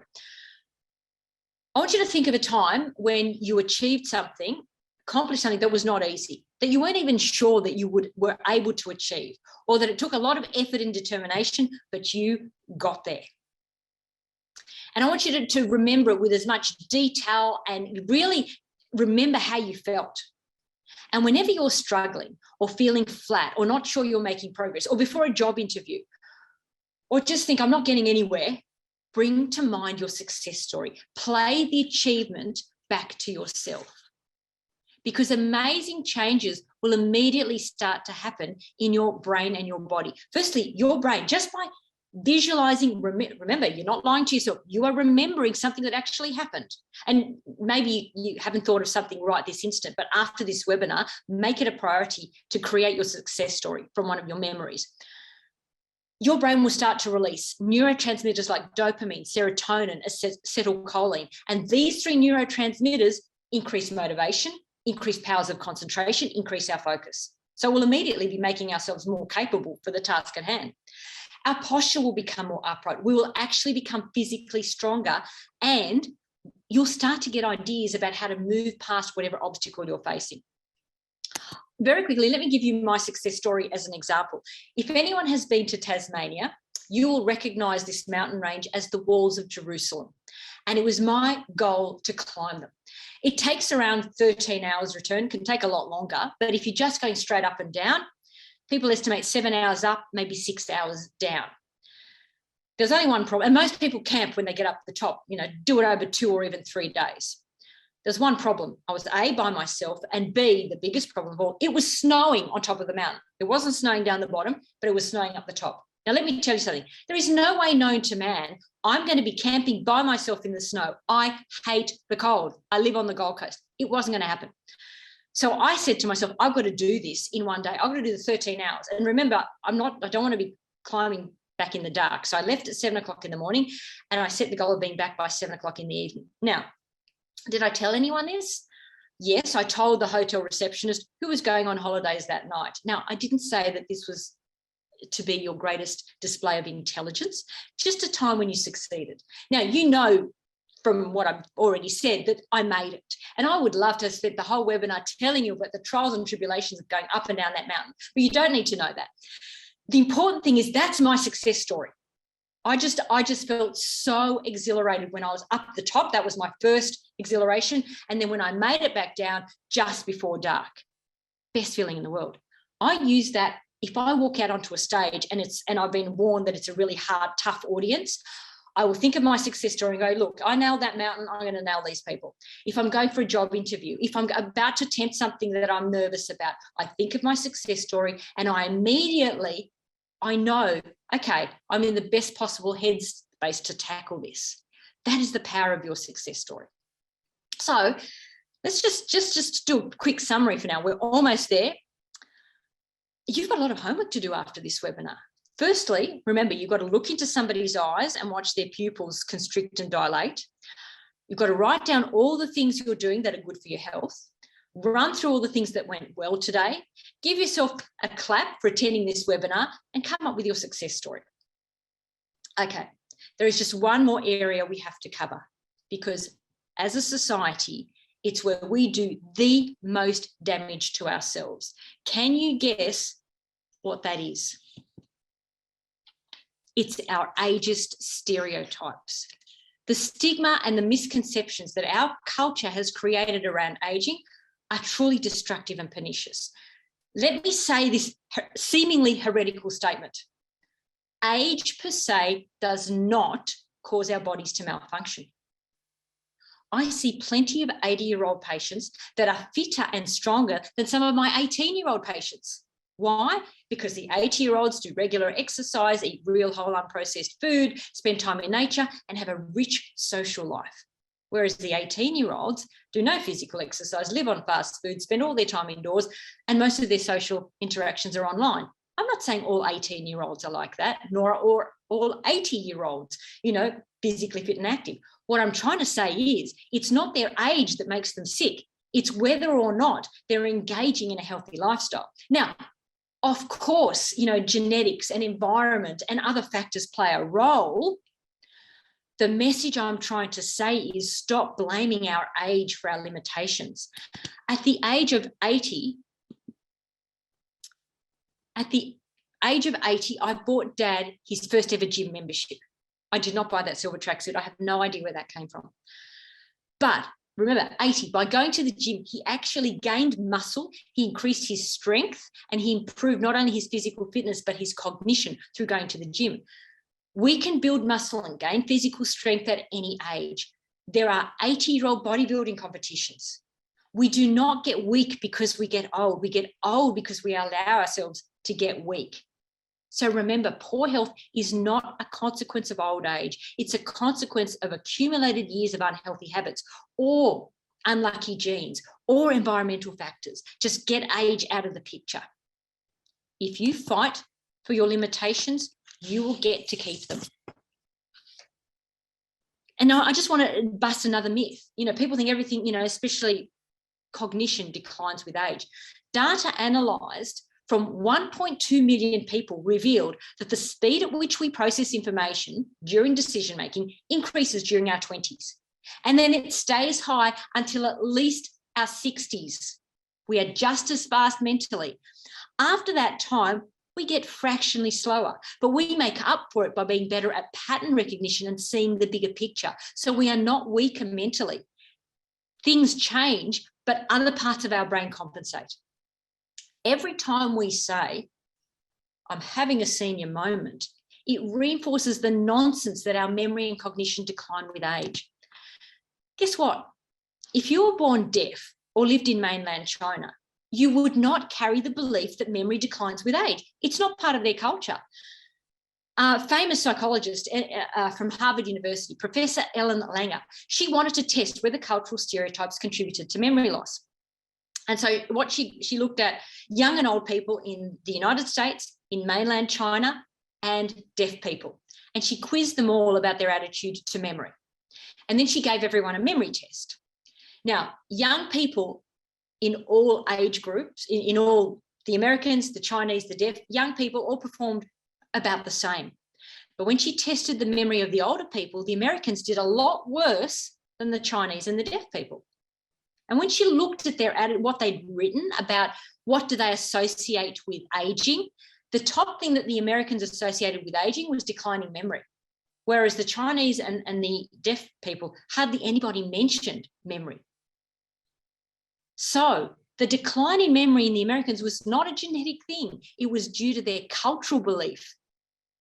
I want you to think of a time when you achieved something, accomplished something that was not easy, that you weren't even sure that you were able to achieve, or that it took a lot of effort and determination, but you got there. And I want you to remember it with as much detail and really remember how you felt. And whenever you're struggling or feeling flat or not sure you're making progress, or before a job interview, or just think I'm not getting anywhere, bring to mind your success story. Play the achievement back to yourself, because amazing changes will immediately start to happen in your brain and your body. Firstly, your brain, just by visualizing, remember, you're not lying to yourself. You are remembering something that actually happened. And maybe you haven't thought of something right this instant, but after this webinar, make it a priority to create your success story from one of your memories. Your brain will start to release neurotransmitters like dopamine, serotonin, acetylcholine. And these three neurotransmitters increase motivation, increase powers of concentration, increase our focus. So we'll immediately be making ourselves more capable for the task at hand. Our posture will become more upright. We will actually become physically stronger, and you'll start to get ideas about how to move past whatever obstacle you're facing. Very quickly, let me give you my success story as an example. If anyone has been to Tasmania, you will recognize this mountain range as the walls of Jerusalem. And it was my goal to climb them. It takes around 13 hours return, can take a lot longer, but if you're just going straight up and down, people estimate 7 hours up, maybe 6 hours down. There's only one problem, and most people camp when they get up the top, do it over 2 or even 3 days. There's one problem. I was A, by myself, and B, the biggest problem of all, it was snowing on top of the mountain. It wasn't snowing down the bottom, but it was snowing up the top. Now, let me tell you something. There is no way known to man I'm going to be camping by myself in the snow. I hate the cold. I live on the Gold Coast. It wasn't going to happen. So I said to myself, I've got to do this in one day. I've got to do the 13 hours. And remember, I don't want to be climbing back in the dark. So I left at 7 o'clock in the morning, and I set the goal of being back by 7 o'clock in the evening. Now, did I tell anyone this? Yes, I told the hotel receptionist who was going on holidays that night. Now, I didn't say that this was to be your greatest display of intelligence, just a time when you succeeded. Now, you know from what I've already said that I made it. And I would love to have spent the whole webinar telling you about the trials and tribulations of going up and down that mountain, but you don't need to know that. the important thing is that's my success story. I just felt so exhilarated when I was up at the top. That was my first exhilaration. And then when I made it back down just before dark, best feeling in the world. I use that if I walk out onto a stage and I've been warned that it's a really hard, tough audience, I will think of my success story and go, look, I nailed that mountain, I'm going to nail these people. If I'm going for a job interview, if I'm about to attempt something that I'm nervous about, I think of my success story and I know, okay, I'm in the best possible headspace to tackle this. That is the power of your success story. So let's just do a quick summary for now. We're almost there. You've got a lot of homework to do after this webinar. Firstly, remember, you've got to look into somebody's eyes and watch their pupils constrict and dilate. You've got to write down all the things you're doing that are good for your health. Run through all the things that went well today. Give yourself a clap for attending this webinar and come up with your success story. Okay, there is just one more area we have to cover because as a society, it's where we do the most damage to ourselves. Can you guess what that is? It's our ageist stereotypes. The stigma and the misconceptions that our culture has created around aging are truly destructive and pernicious. Let me say this seemingly heretical statement. Age per se does not cause our bodies to malfunction. I see plenty of 80-year-old patients that are fitter and stronger than some of my 18-year-old patients. Why? Because the 80-year-olds do regular exercise, eat real whole unprocessed food, spend time in nature, and have a rich social life. Whereas the 18-year-olds do no physical exercise, live on fast food, spend all their time indoors, and most of their social interactions are online. I'm not saying all 18-year-olds are like that, nor are all 80-year-olds, physically fit and active. What I'm trying to say is it's not their age that makes them sick. It's whether or not they're engaging in a healthy lifestyle. Now, of course, genetics and environment and other factors play a role. The message I'm trying to say is stop blaming our age for our limitations. At the age of 80, I bought Dad his first ever gym membership. I did not buy that silver tracksuit. I have no idea where that came from. But remember, 80, by going to the gym, he actually gained muscle, he increased his strength, and he improved not only his physical fitness, but his cognition through going to the gym. We can build muscle and gain physical strength at any age. There are 80-year-old bodybuilding competitions. We do not get weak because we get old. We get old because we allow ourselves to get weak. So remember, poor health is not a consequence of old age. It's a consequence of accumulated years of unhealthy habits or unlucky genes or environmental factors. Just get age out of the picture. If you fight for your limitations, you will get to keep them. And now I just want to bust another myth. People think everything, especially cognition declines with age. Data analysed from 1.2 million people revealed that the speed at which we process information during decision-making increases during our 20s. And then it stays high until at least our 60s. We are just as fast mentally. After that time, we get fractionally slower, but we make up for it by being better at pattern recognition and seeing the bigger picture. So we are not weaker mentally. Things change, but other parts of our brain compensate. Every time we say, I'm having a senior moment, it reinforces the nonsense that our memory and cognition decline with age. Guess what? If you were born deaf or lived in mainland China, you would not carry the belief that memory declines with age. It's not part of their culture. Famous psychologist from Harvard University, Professor Ellen Langer, she wanted to test whether cultural stereotypes contributed to memory loss. And so what she looked at young and old people in the United States, in mainland China, and deaf people. And she quizzed them all about their attitude to memory. And then she gave everyone a memory test. Now, young people in all age groups, in all the Americans, the Chinese, the deaf, young people all performed about the same. But when she tested the memory of the older people, the Americans did a lot worse than the Chinese and the deaf people. And when she looked at what they'd written about what do they associate with aging, the top thing that the Americans associated with aging was declining memory, whereas the Chinese and the deaf people, hardly anybody mentioned memory. So the decline in memory in the Americans was not a genetic thing. It was due to their cultural belief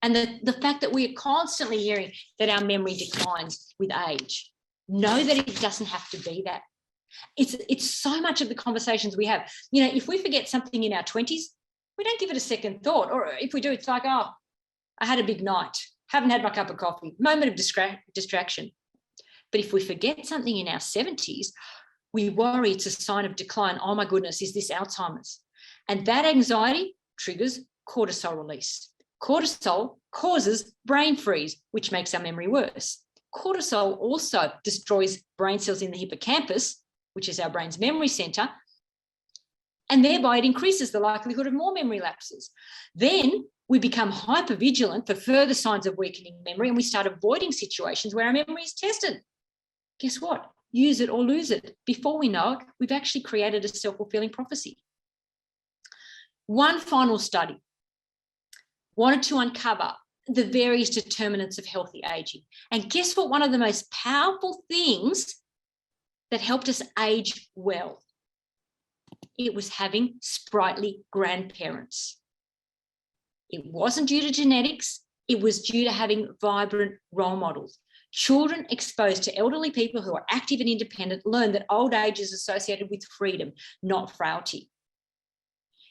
and the fact that we are constantly hearing that our memory declines with age. Know that it doesn't have to be that. It's so much of the conversations we have. You know, if we forget something in our 20s, we don't give it a second thought. Or if we do, it's like, oh, I had a big night, haven't had my cup of coffee, moment of distraction. But if we forget something in our 70s, we worry it's a sign of decline. Oh my goodness, is this Alzheimer's? And that anxiety triggers cortisol release. Cortisol causes brain freeze, which makes our memory worse. Cortisol also destroys brain cells in the hippocampus, which is our brain's memory center, and thereby it increases the likelihood of more memory lapses. Then we become hypervigilant for further signs of weakening memory, and we start avoiding situations where our memory is tested. Guess what? Use it or lose it. Before we know it, we've actually created a self-fulfilling prophecy. One final study wanted to uncover the various determinants of healthy aging. And guess what? One of the most powerful things that helped us age well, it was having sprightly grandparents. It wasn't due to genetics. It was due to having vibrant role models. Children exposed to elderly people who are active and independent learn that old age is associated with freedom, not frailty.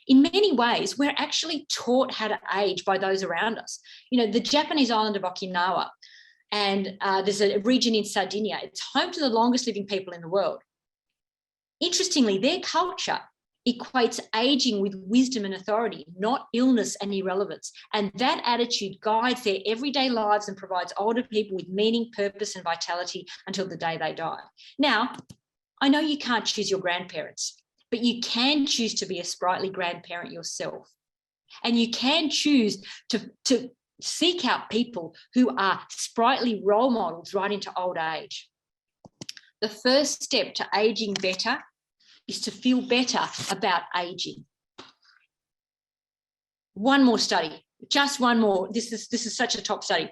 In many ways, we're actually taught how to age by those around us. You know, the Japanese island of Okinawa, and there's a region in Sardinia, it's home to the longest living people in the world. Interestingly, their culture equates aging with wisdom and authority, not illness and irrelevance. And that attitude guides their everyday lives and provides older people with meaning, purpose, and vitality until the day they die. Now, I know you can't choose your grandparents, but you can choose to be a sprightly grandparent yourself. And you can choose to seek out people who are sprightly role models right into old age. The first step to aging better is to feel better about aging. One more study, just one more. This is such a top study.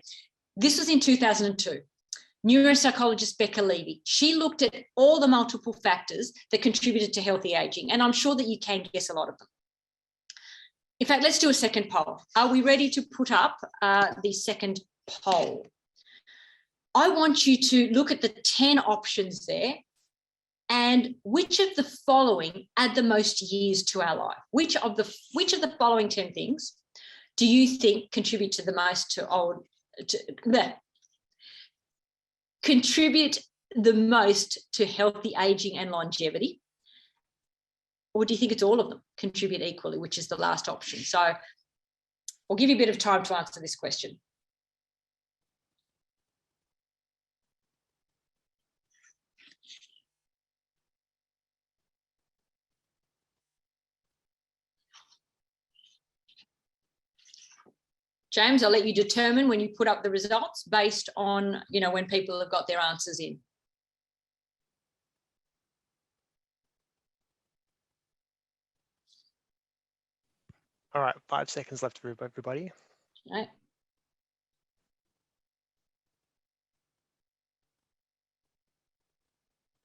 This was in 2002. Neuropsychologist Becca Levy, she looked at all the multiple factors that contributed to healthy aging, and I'm sure that you can guess a lot of them. In fact, let's do a second poll. Are we ready to put up the second poll? I want you to look at the 10 options there and which of the following add the most years to our life? Which of the following 10 things do you think contribute to the most to contribute the most to healthy aging and longevity? Or do you think it's all of them contribute equally, which is the last option? So I'll give you a bit of time to answer this question. James, I'll let you determine when you put up the results based on, you know, when people have got their answers in. All right, 5 seconds left for everybody. Right.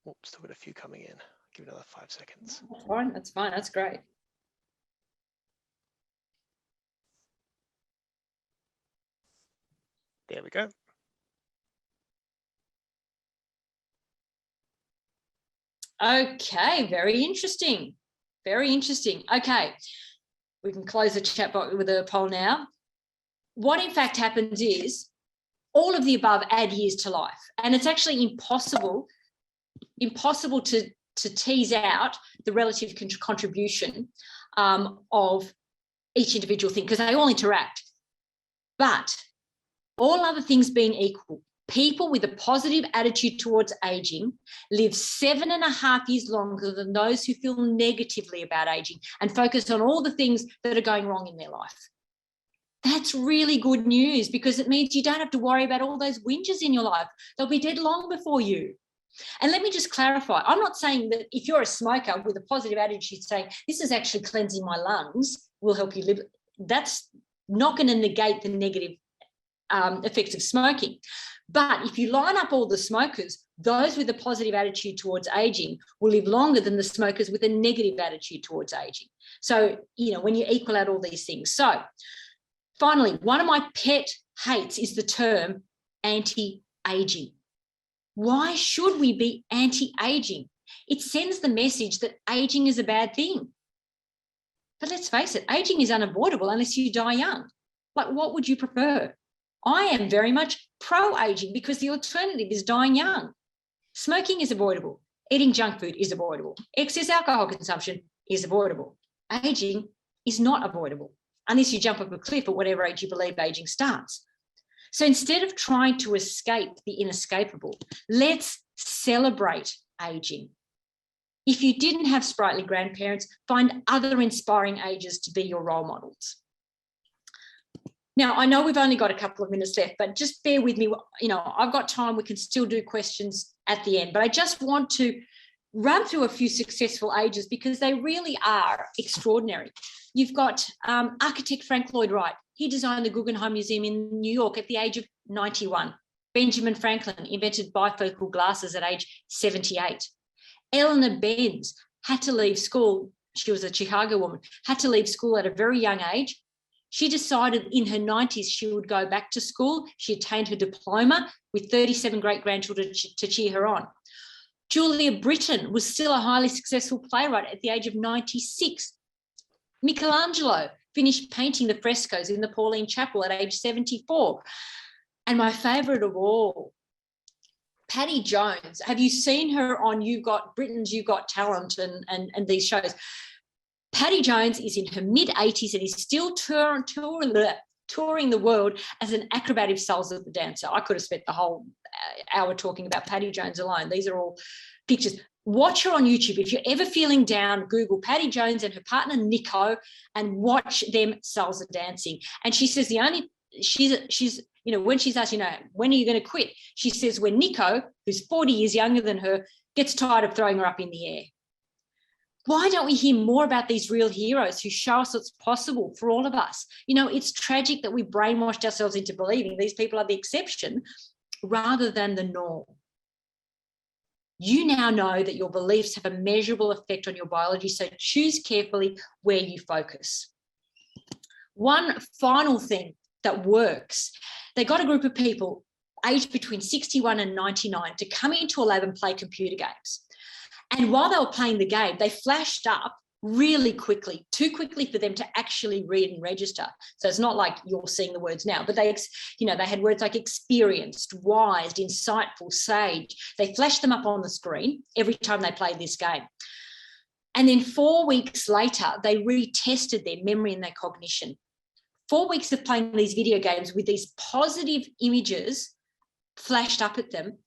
Oh, still got a few coming in. Give it another 5 seconds. That's fine. That's fine. That's great. There we go. Okay, very interesting. Very interesting. Okay, we can close the chat box with a poll now. What in fact happens is all of the above add years to life, and it's actually impossible to tease out the relative contribution of each individual thing because they all interact. But all other things being equal, people with a positive attitude towards aging live 7.5 years longer than those who feel negatively about aging and focus on all the things that are going wrong in their life. That's really good news because it means you don't have to worry about all those whinges in your life. They'll be dead long before you. And let me just clarify, I'm not saying that if you're a smoker with a positive attitude saying, this is actually cleansing my lungs, will help you live. That's not going to negate the negative effects of smoking. But if you line up all the smokers, those with a positive attitude towards aging will live longer than the smokers with a negative attitude towards aging. So, you know, when you equal out all these things. So finally, one of my pet hates is the term anti-aging. Why should we be anti-aging? It sends the message that aging is a bad thing. But let's face it, aging is unavoidable unless you die young. Like, what would you prefer? I am very much pro-aging because the alternative is dying young. Smoking is avoidable. Eating junk food is avoidable. Excess alcohol consumption is avoidable. Aging is not avoidable unless you jump off a cliff at whatever age you believe aging starts. So instead of trying to escape the inescapable, let's celebrate aging. If you didn't have sprightly grandparents, find other inspiring ages to be your role models. Now, I know we've only got a couple of minutes left, but just bear with me. You know, I've got time. We can still do questions at the end, but I just want to run through a few successful ages because they really are extraordinary. You've got architect Frank Lloyd Wright. He designed the Guggenheim Museum in New York at the age of 91. Benjamin Franklin invented bifocal glasses at age 78. Eleanor Benz had to leave school. She was a Chicago woman, had to leave school at a very young age. She decided in her 90s she would go back to school. She attained her diploma with 37 great-grandchildren to cheer her on. Julia Britton was still a highly successful playwright at the age of 96. Michelangelo finished painting the frescoes in the Pauline Chapel at age 74. And my favourite of all, Patty Jones. Have you seen her on Britain's You've Got Talent and these shows? Patty Jones is in her mid-80s and is still touring the world as an acrobatic salsa dancer. I could have spent the whole hour talking about Patty Jones alone. These are all pictures. Watch her on YouTube. If you're ever feeling down, Google Patty Jones and her partner Nico and watch them salsa dancing. And she says she's you know, when she's asked, you know, when are you going to quit? She says when Nico, who's 40 years younger than her, gets tired of throwing her up in the air. Why don't we hear more about these real heroes who show us what's possible for all of us? You know, it's tragic that we brainwashed ourselves into believing these people are the exception rather than the norm. You now know that your beliefs have a measurable effect on your biology, so choose carefully where you focus. One final thing that works, they got a group of people aged between 61 and 99 to come into a lab and play computer games. And while they were playing the game, they flashed up really quickly, too quickly for them to actually read and register. So it's not like you're seeing the words now, but they had words like experienced, wise, insightful, sage. They flashed them up on the screen every time they played this game. And then 4 weeks later, they retested their memory and their cognition. 4 weeks of playing these video games with these positive images flashed up at them,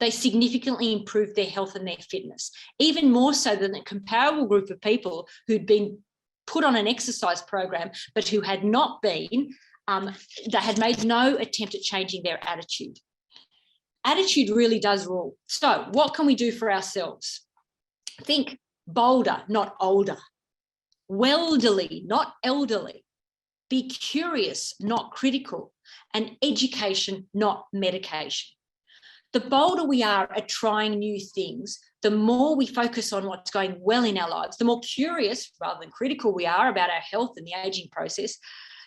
they significantly improved their health and their fitness, even more so than a comparable group of people who'd been put on an exercise program, but who had not been, they had made no attempt at changing their attitude. Attitude really does rule. So what can we do for ourselves? Think bolder, not older. Welderly, not elderly. Be curious, not critical. And education, not medication. The bolder we are at trying new things, the more we focus on what's going well in our lives, the more curious rather than critical we are about our health and the aging process,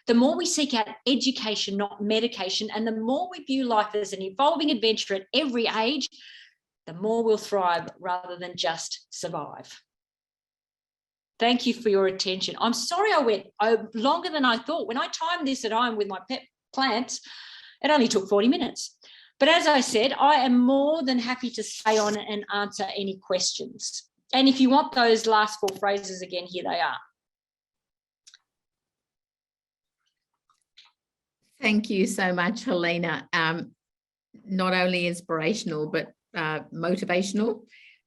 the more we seek out education, not medication, and the more we view life as an evolving adventure at every age, the more we'll thrive rather than just survive. Thank you for your attention. I'm sorry I went longer than I thought. When I timed this at home with my pet plants, it only took 40 minutes. But as I said, I am more than happy to stay on and answer any questions. And if you want those last 4 phrases again, here they are. Thank you so much, Helena. Not only inspirational, but motivational,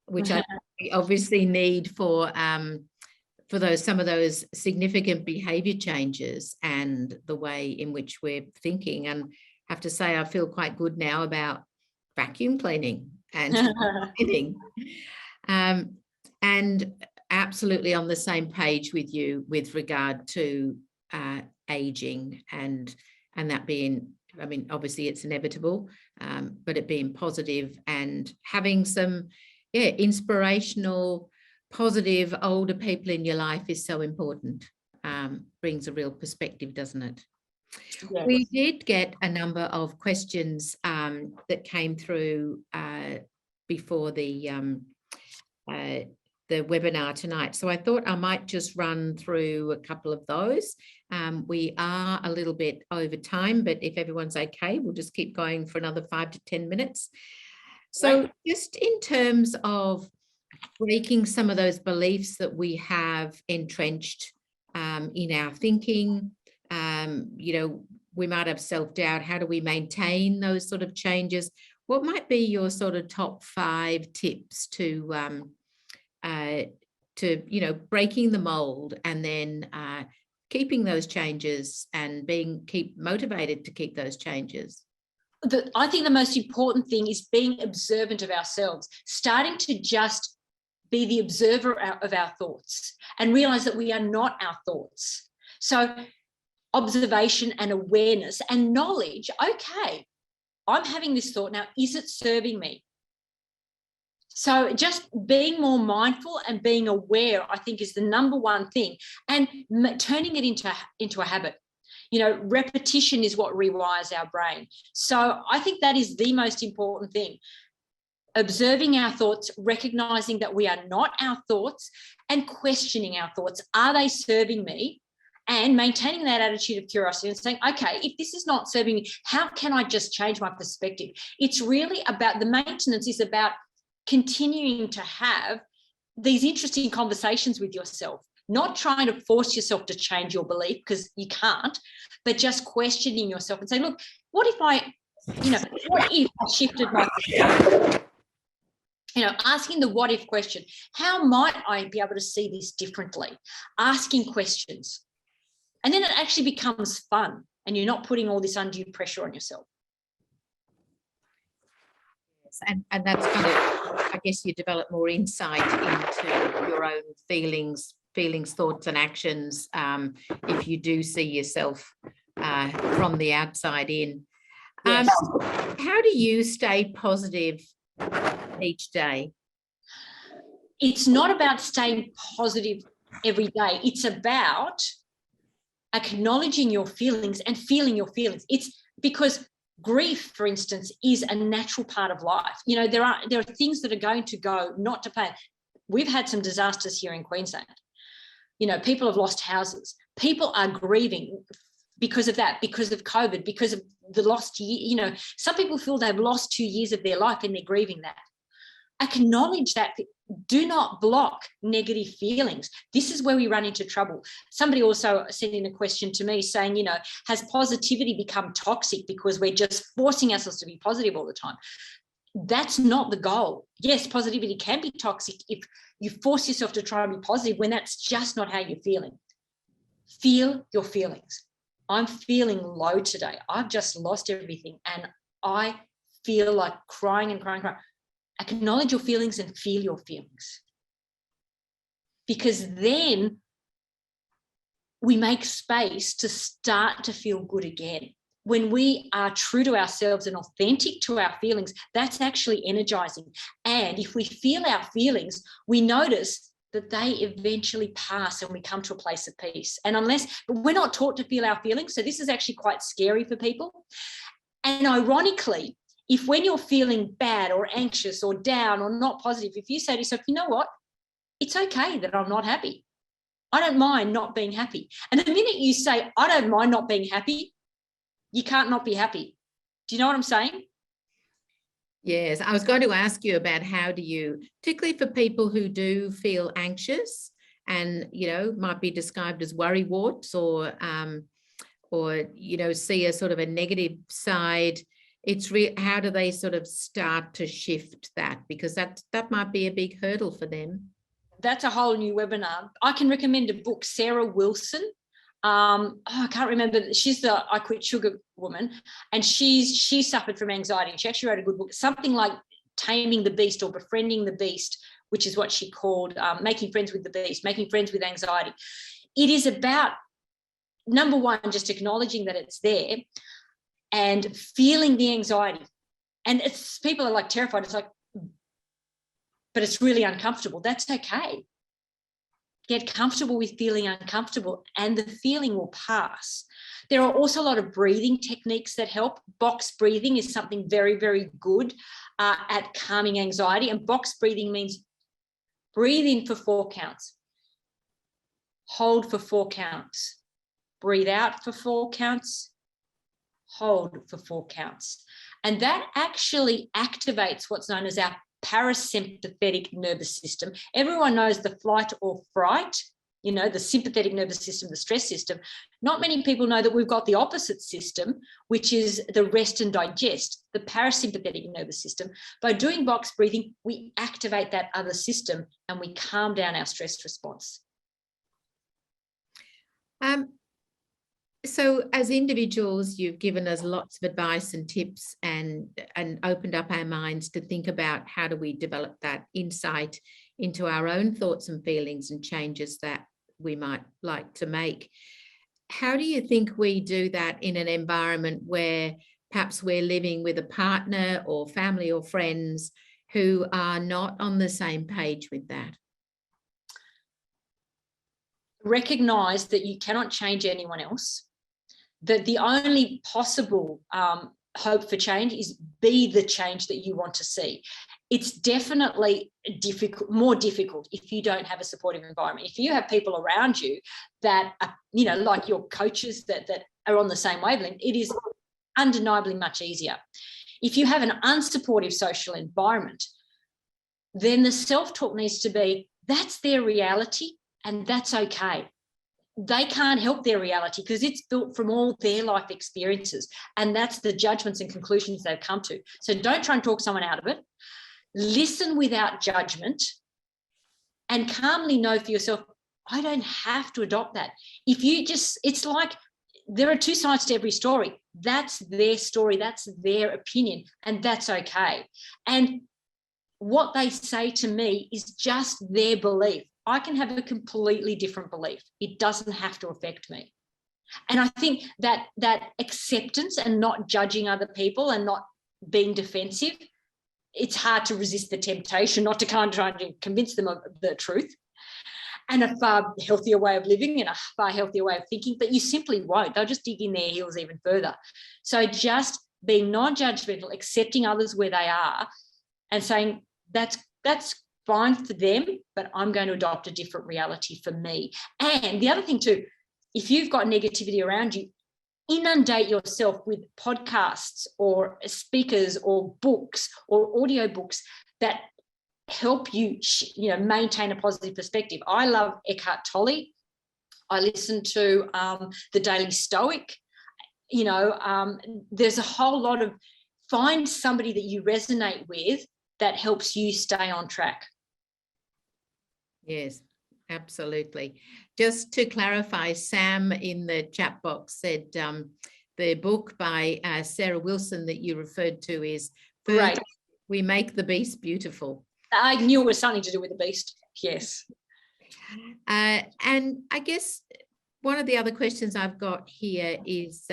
which I obviously need for some of those significant behaviour changes and the way in which we're thinking. And have to say I feel quite good now about vacuum cleaning and cleaning. And absolutely on the same page with you with regard to aging and that being, I mean, obviously it's inevitable, but it being positive and having some, inspirational, positive older people in your life is so important. Brings a real perspective, doesn't it? Yes. We did get a number of questions that came through before the webinar tonight. So I thought I might just run through a couple of those. We are a little bit over time, but if everyone's okay, we'll just keep going for another 5 to 10 minutes. So just in terms of breaking some of those beliefs that we have entrenched in our thinking, we might have self-doubt. How do we maintain those sort of changes? What might be your sort of top 5 tips to breaking the mold and then keeping those changes and keep motivated to keep those changes? I think the most important thing is being observant of ourselves, starting to just be the observer of our thoughts and realize that we are not our thoughts. So observation and awareness and knowledge, okay, I'm having this thought now, is it serving me? So just being more mindful and being aware, I think, is the number one thing, and turning it into a habit. Repetition is what rewires our brain. So I think that is the most important thing. Observing our thoughts, recognizing that we are not our thoughts, and questioning our thoughts. Are they serving me? And maintaining that attitude of curiosity and saying, okay, if this is not serving me, how can I just change my perspective? It's really about, the maintenance is about continuing to have these interesting conversations with yourself, not trying to force yourself to change your belief, because you can't, but just questioning yourself and saying, look, what if I shifted my perspective? Asking the what if question. How might I be able to see this differently? Asking questions. And then it actually becomes fun and you're not putting all this undue pressure on yourself. And that's kind of, I guess, you develop more insight into your own feelings, thoughts and actions if you do see yourself from the outside in. Yes. How do you stay positive each day? It's not about staying positive every day. It's about acknowledging your feelings and feeling your feelings. It's because grief, for instance, is a natural part of life. There are things that are going to go not to plan. We've had some disasters here in Queensland. People have lost houses. People are grieving because of that, because of COVID, because of the lost year. Some people feel they've lost 2 years of their life and they're grieving that. Acknowledge that. Do not block negative feelings. This is where we run into trouble. Somebody also sent in a question to me saying, has positivity become toxic because we're just forcing ourselves to be positive all the time? That's not the goal. Yes, positivity can be toxic if you force yourself to try and be positive when that's just not how you're feeling. Feel your feelings. I'm feeling low today. I've just lost everything and I feel like crying and crying. Acknowledge your feelings and feel your feelings. Because then we make space to start to feel good again. When we are true to ourselves and authentic to our feelings, that's actually energizing. And if we feel our feelings, we notice that they eventually pass and we come to a place of peace. And we're not taught to feel our feelings, so this is actually quite scary for people. And ironically, if when you're feeling bad or anxious or down or not positive, if you say to yourself, you know what, it's okay that I'm not happy. I don't mind not being happy. And the minute you say, I don't mind not being happy, you can't not be happy. Do you know what I'm saying? Yes, I was going to ask you about how do you, particularly for people who do feel anxious and, might be described as worry warts or see a sort of a negative side. It's how do they sort of start to shift that? Because that might be a big hurdle for them. That's a whole new webinar. I can recommend a book, Sarah Wilson. I can't remember. She's the I Quit Sugar woman, and she suffered from anxiety. And she actually wrote a good book, something like Taming the Beast or Befriending the Beast, which is what she called Making Friends with the Beast, Making Friends with Anxiety. It is about number one, just acknowledging that it's there and feeling the anxiety. And it's, people are like terrified. It's like, but it's really uncomfortable. That's okay. Get comfortable with feeling uncomfortable and the feeling will pass. There are also a lot of breathing techniques that help. Box breathing is something very, very good at calming anxiety. And box breathing means breathe in for 4 counts, hold for 4 counts, breathe out for 4 counts, hold for 4 counts. And that actually activates what's known as our parasympathetic nervous system. Everyone knows the flight or fright, you know, the sympathetic nervous system, the stress system. Not many people know that we've got the opposite system, which is the rest and digest, the parasympathetic nervous system. By doing box breathing, we activate that other system and we calm down our stress response. So as individuals, you've given us lots of advice and tips and opened up our minds to think about how do we develop that insight into our own thoughts and feelings and changes that we might like to make. How do you think we do that in an environment where perhaps we're living with a partner or family or friends who are not on the same page with that? Recognize that you cannot change anyone else, that the only possible hope for change is be the change that you want to see. It's definitely more difficult if you don't have a supportive environment. If you have people around you that are, you know, like your coaches that are on the same wavelength, it is undeniably much easier. If you have an unsupportive social environment, then the self-talk needs to be, that's their reality and that's okay. They can't help their reality because it's built from all their life experiences, and that's the judgments and conclusions they've come to. So don't try and talk someone out of it. Listen without judgment and calmly know for yourself, I don't have to adopt that. If you just, it's like there are 2 sides to every story. That's their story, that's their opinion, and that's okay. And what they say to me is just their belief. I can have a completely different belief. It doesn't have to affect me. And I think that acceptance and not judging other people and not being defensive, it's hard to resist the temptation not to kind of try to convince them of the truth and a far healthier way of living and a far healthier way of thinking, but you simply won't. They'll just dig in their heels even further. So just being non-judgmental, accepting others where they are and saying that's fine for them, but I'm going to adopt a different reality for me. And the other thing too, if you've got negativity around you, inundate yourself with podcasts or speakers or books or audio books that help you, maintain a positive perspective. I love Eckhart Tolle. I listen to The Daily Stoic. There's a whole lot of, find somebody that you resonate with that helps you stay on track. Yes, absolutely. Just to clarify, Sam in the chat box said the book by Sarah Wilson that you referred to is Right. We Make the Beast Beautiful. I knew it was something to do with the beast. Yes. And I guess one of the other questions I've got here is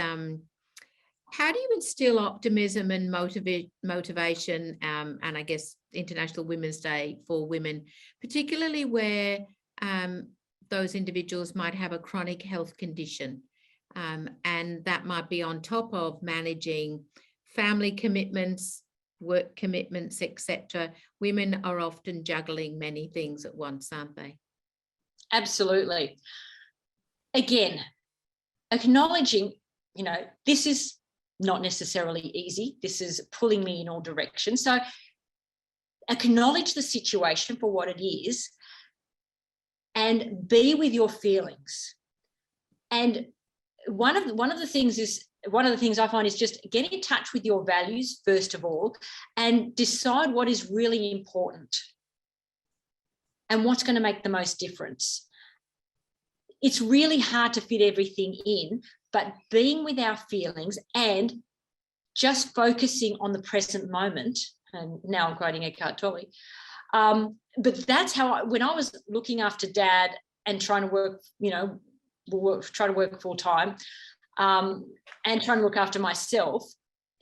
how do you instill optimism and motivation, and I guess International Women's Day for women, particularly where those individuals might have a chronic health condition, and that might be on top of managing family commitments, work commitments, etc. Women are often juggling many things at once, aren't they? Absolutely. Again, acknowledging, this is not necessarily easy. This is pulling me in all directions. So acknowledge the situation for what it is and be with your feelings. And one of the things I find is just get in touch with your values first of all and decide what is really important and what's going to make the most difference. It's really hard to fit everything in, but being with our feelings and just focusing on the present moment, and now I'm quoting Eckhart Tolle, but that's how when I was looking after Dad and trying to work, try to work full time, and trying to look after myself,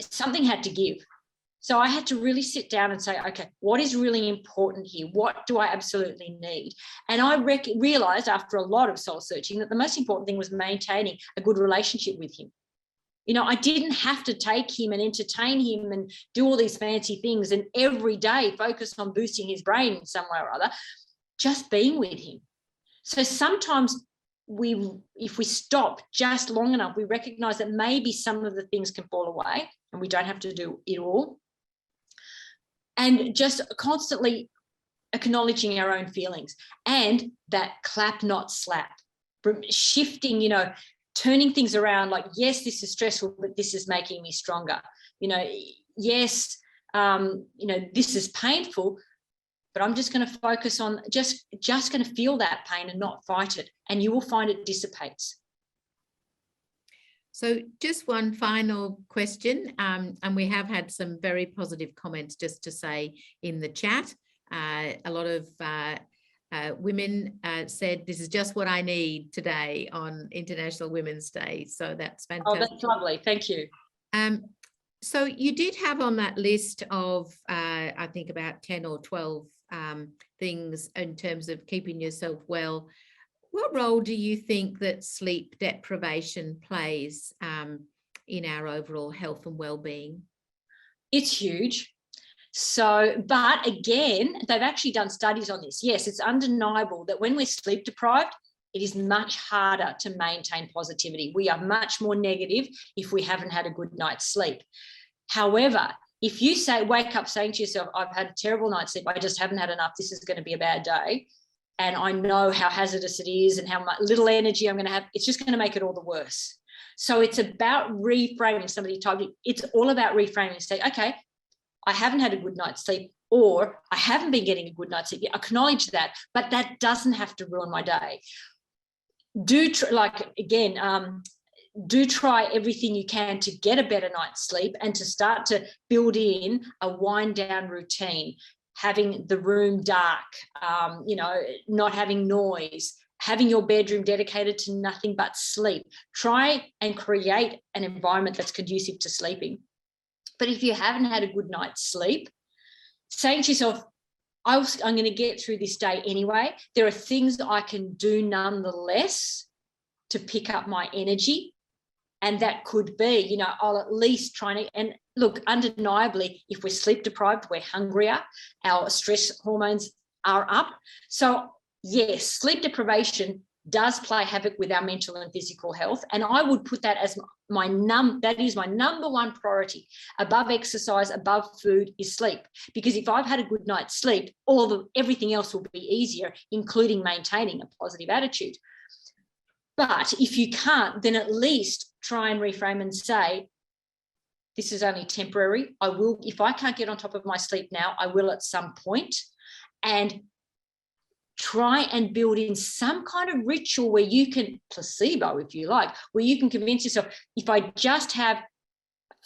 something had to give. So I had to really sit down and say, okay, what is really important here? What do I absolutely need? And I realized after a lot of soul searching that the most important thing was maintaining a good relationship with him. You know, I didn't have to take him and entertain him and do all these fancy things and every day focus on boosting his brain in some way or other, just being with him. So sometimes if we stop just long enough, we recognize that maybe some of the things can fall away and we don't have to do it all. And just constantly acknowledging our own feelings and that clap, not slap, shifting, you know, turning things around, like, yes, this is stressful, but this is making me stronger. You know, yes, you know, this is painful, but I'm just going to focus on just going to feel that pain and not fight it. And you will find it dissipates. So just one final question, and we have had some very positive comments just to say in the chat. A lot of women said, this is just what I need today on International Women's Day. So that's fantastic. Oh, that's lovely. Thank you. So you did have on that list of, I think about 10 or 12 things in terms of keeping yourself well. What role do you think that sleep deprivation plays in our overall health and well-being? It's huge. So, but again, they've actually done studies on this. Yes, it's undeniable that when we're sleep deprived, it is much harder to maintain positivity. We are much more negative if we haven't had a good night's sleep. However, if you wake up saying to yourself, I've had a terrible night's sleep, I just haven't had enough, this is going to be a bad day, and I know how hazardous it is and how much little energy I'm going to have, it's just going to make it all the worse. So it's about reframing. Somebody typed it, it's all about reframing. Say, okay, I haven't had a good night's sleep, or I haven't been getting a good night's sleep. Acknowledge that, but that doesn't have to ruin my day. Do try everything you can to get a better night's sleep and to start to build in a wind down routine, having the room dark, you know, not having noise, having your bedroom dedicated to nothing but sleep. Try and create an environment that's conducive to sleeping. But if you haven't had a good night's sleep, saying to yourself, I'm going to get through this day anyway. There are things I can do nonetheless to pick up my energy. And that could be, you know, I'll at least try to, and look, undeniably, if we're sleep deprived, we're hungrier, our stress hormones are up. So yes, sleep deprivation does play havoc with our mental and physical health. And I would put that as that is my number one priority. Above exercise, above food is sleep. Because if I've had a good night's sleep, everything else will be easier, including maintaining a positive attitude. But if you can't, then at least try and reframe and say, this is only temporary. I will, if I can't get on top of my sleep now, I will at some point. And try and build in some kind of ritual where you can, placebo if you like, where you can convince yourself, if I just have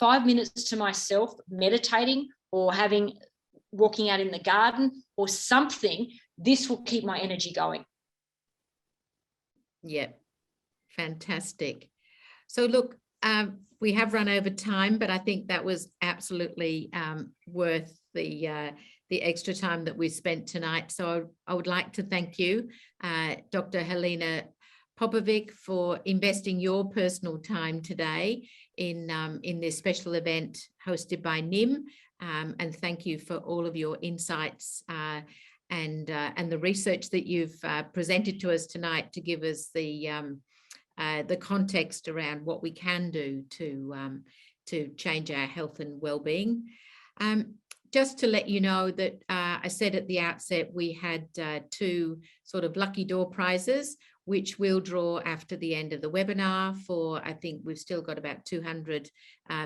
5 minutes to myself meditating or walking out in the garden or something, this will keep my energy going. Yeah, fantastic. So look, we have run over time, but I think that was absolutely worth the extra time that we spent tonight. So I would like to thank you, Dr. Helena Popovic, for investing your personal time today in this special event hosted by NIIM. And thank you for all of your insights and the research that you've presented to us tonight to give us the context around what we can do to change our health and well-being. Just to let you know that I said at the outset, we had 2 sort of lucky door prizes, which we'll draw after the end of the webinar for, I think we've still got about 200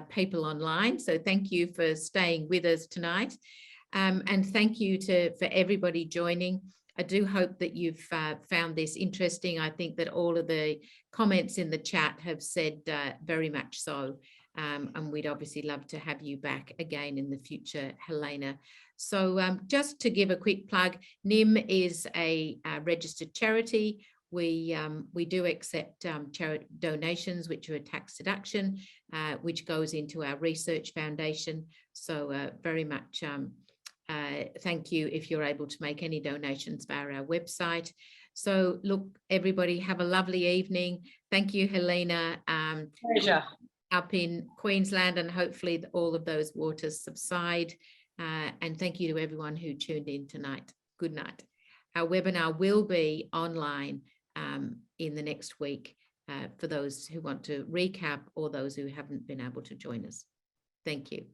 people online. So thank you for staying with us tonight. And thank you for everybody joining. I do hope that you've found this interesting. I think that all of the comments in the chat have said very much so. And we'd obviously love to have you back again in the future, Helena. So just to give a quick plug, NIIM is a registered charity. we do accept charity donations, which are a tax deduction, which goes into our research foundation. So very much thank you if you're able to make any donations via our website. So look, everybody, have a lovely evening. Thank you, Helena. Pleasure. Up in Queensland, and hopefully all of those waters subside. And thank you to everyone who tuned in tonight. Good night. Our webinar will be online in the next week for those who want to recap or those who haven't been able to join us. Thank you.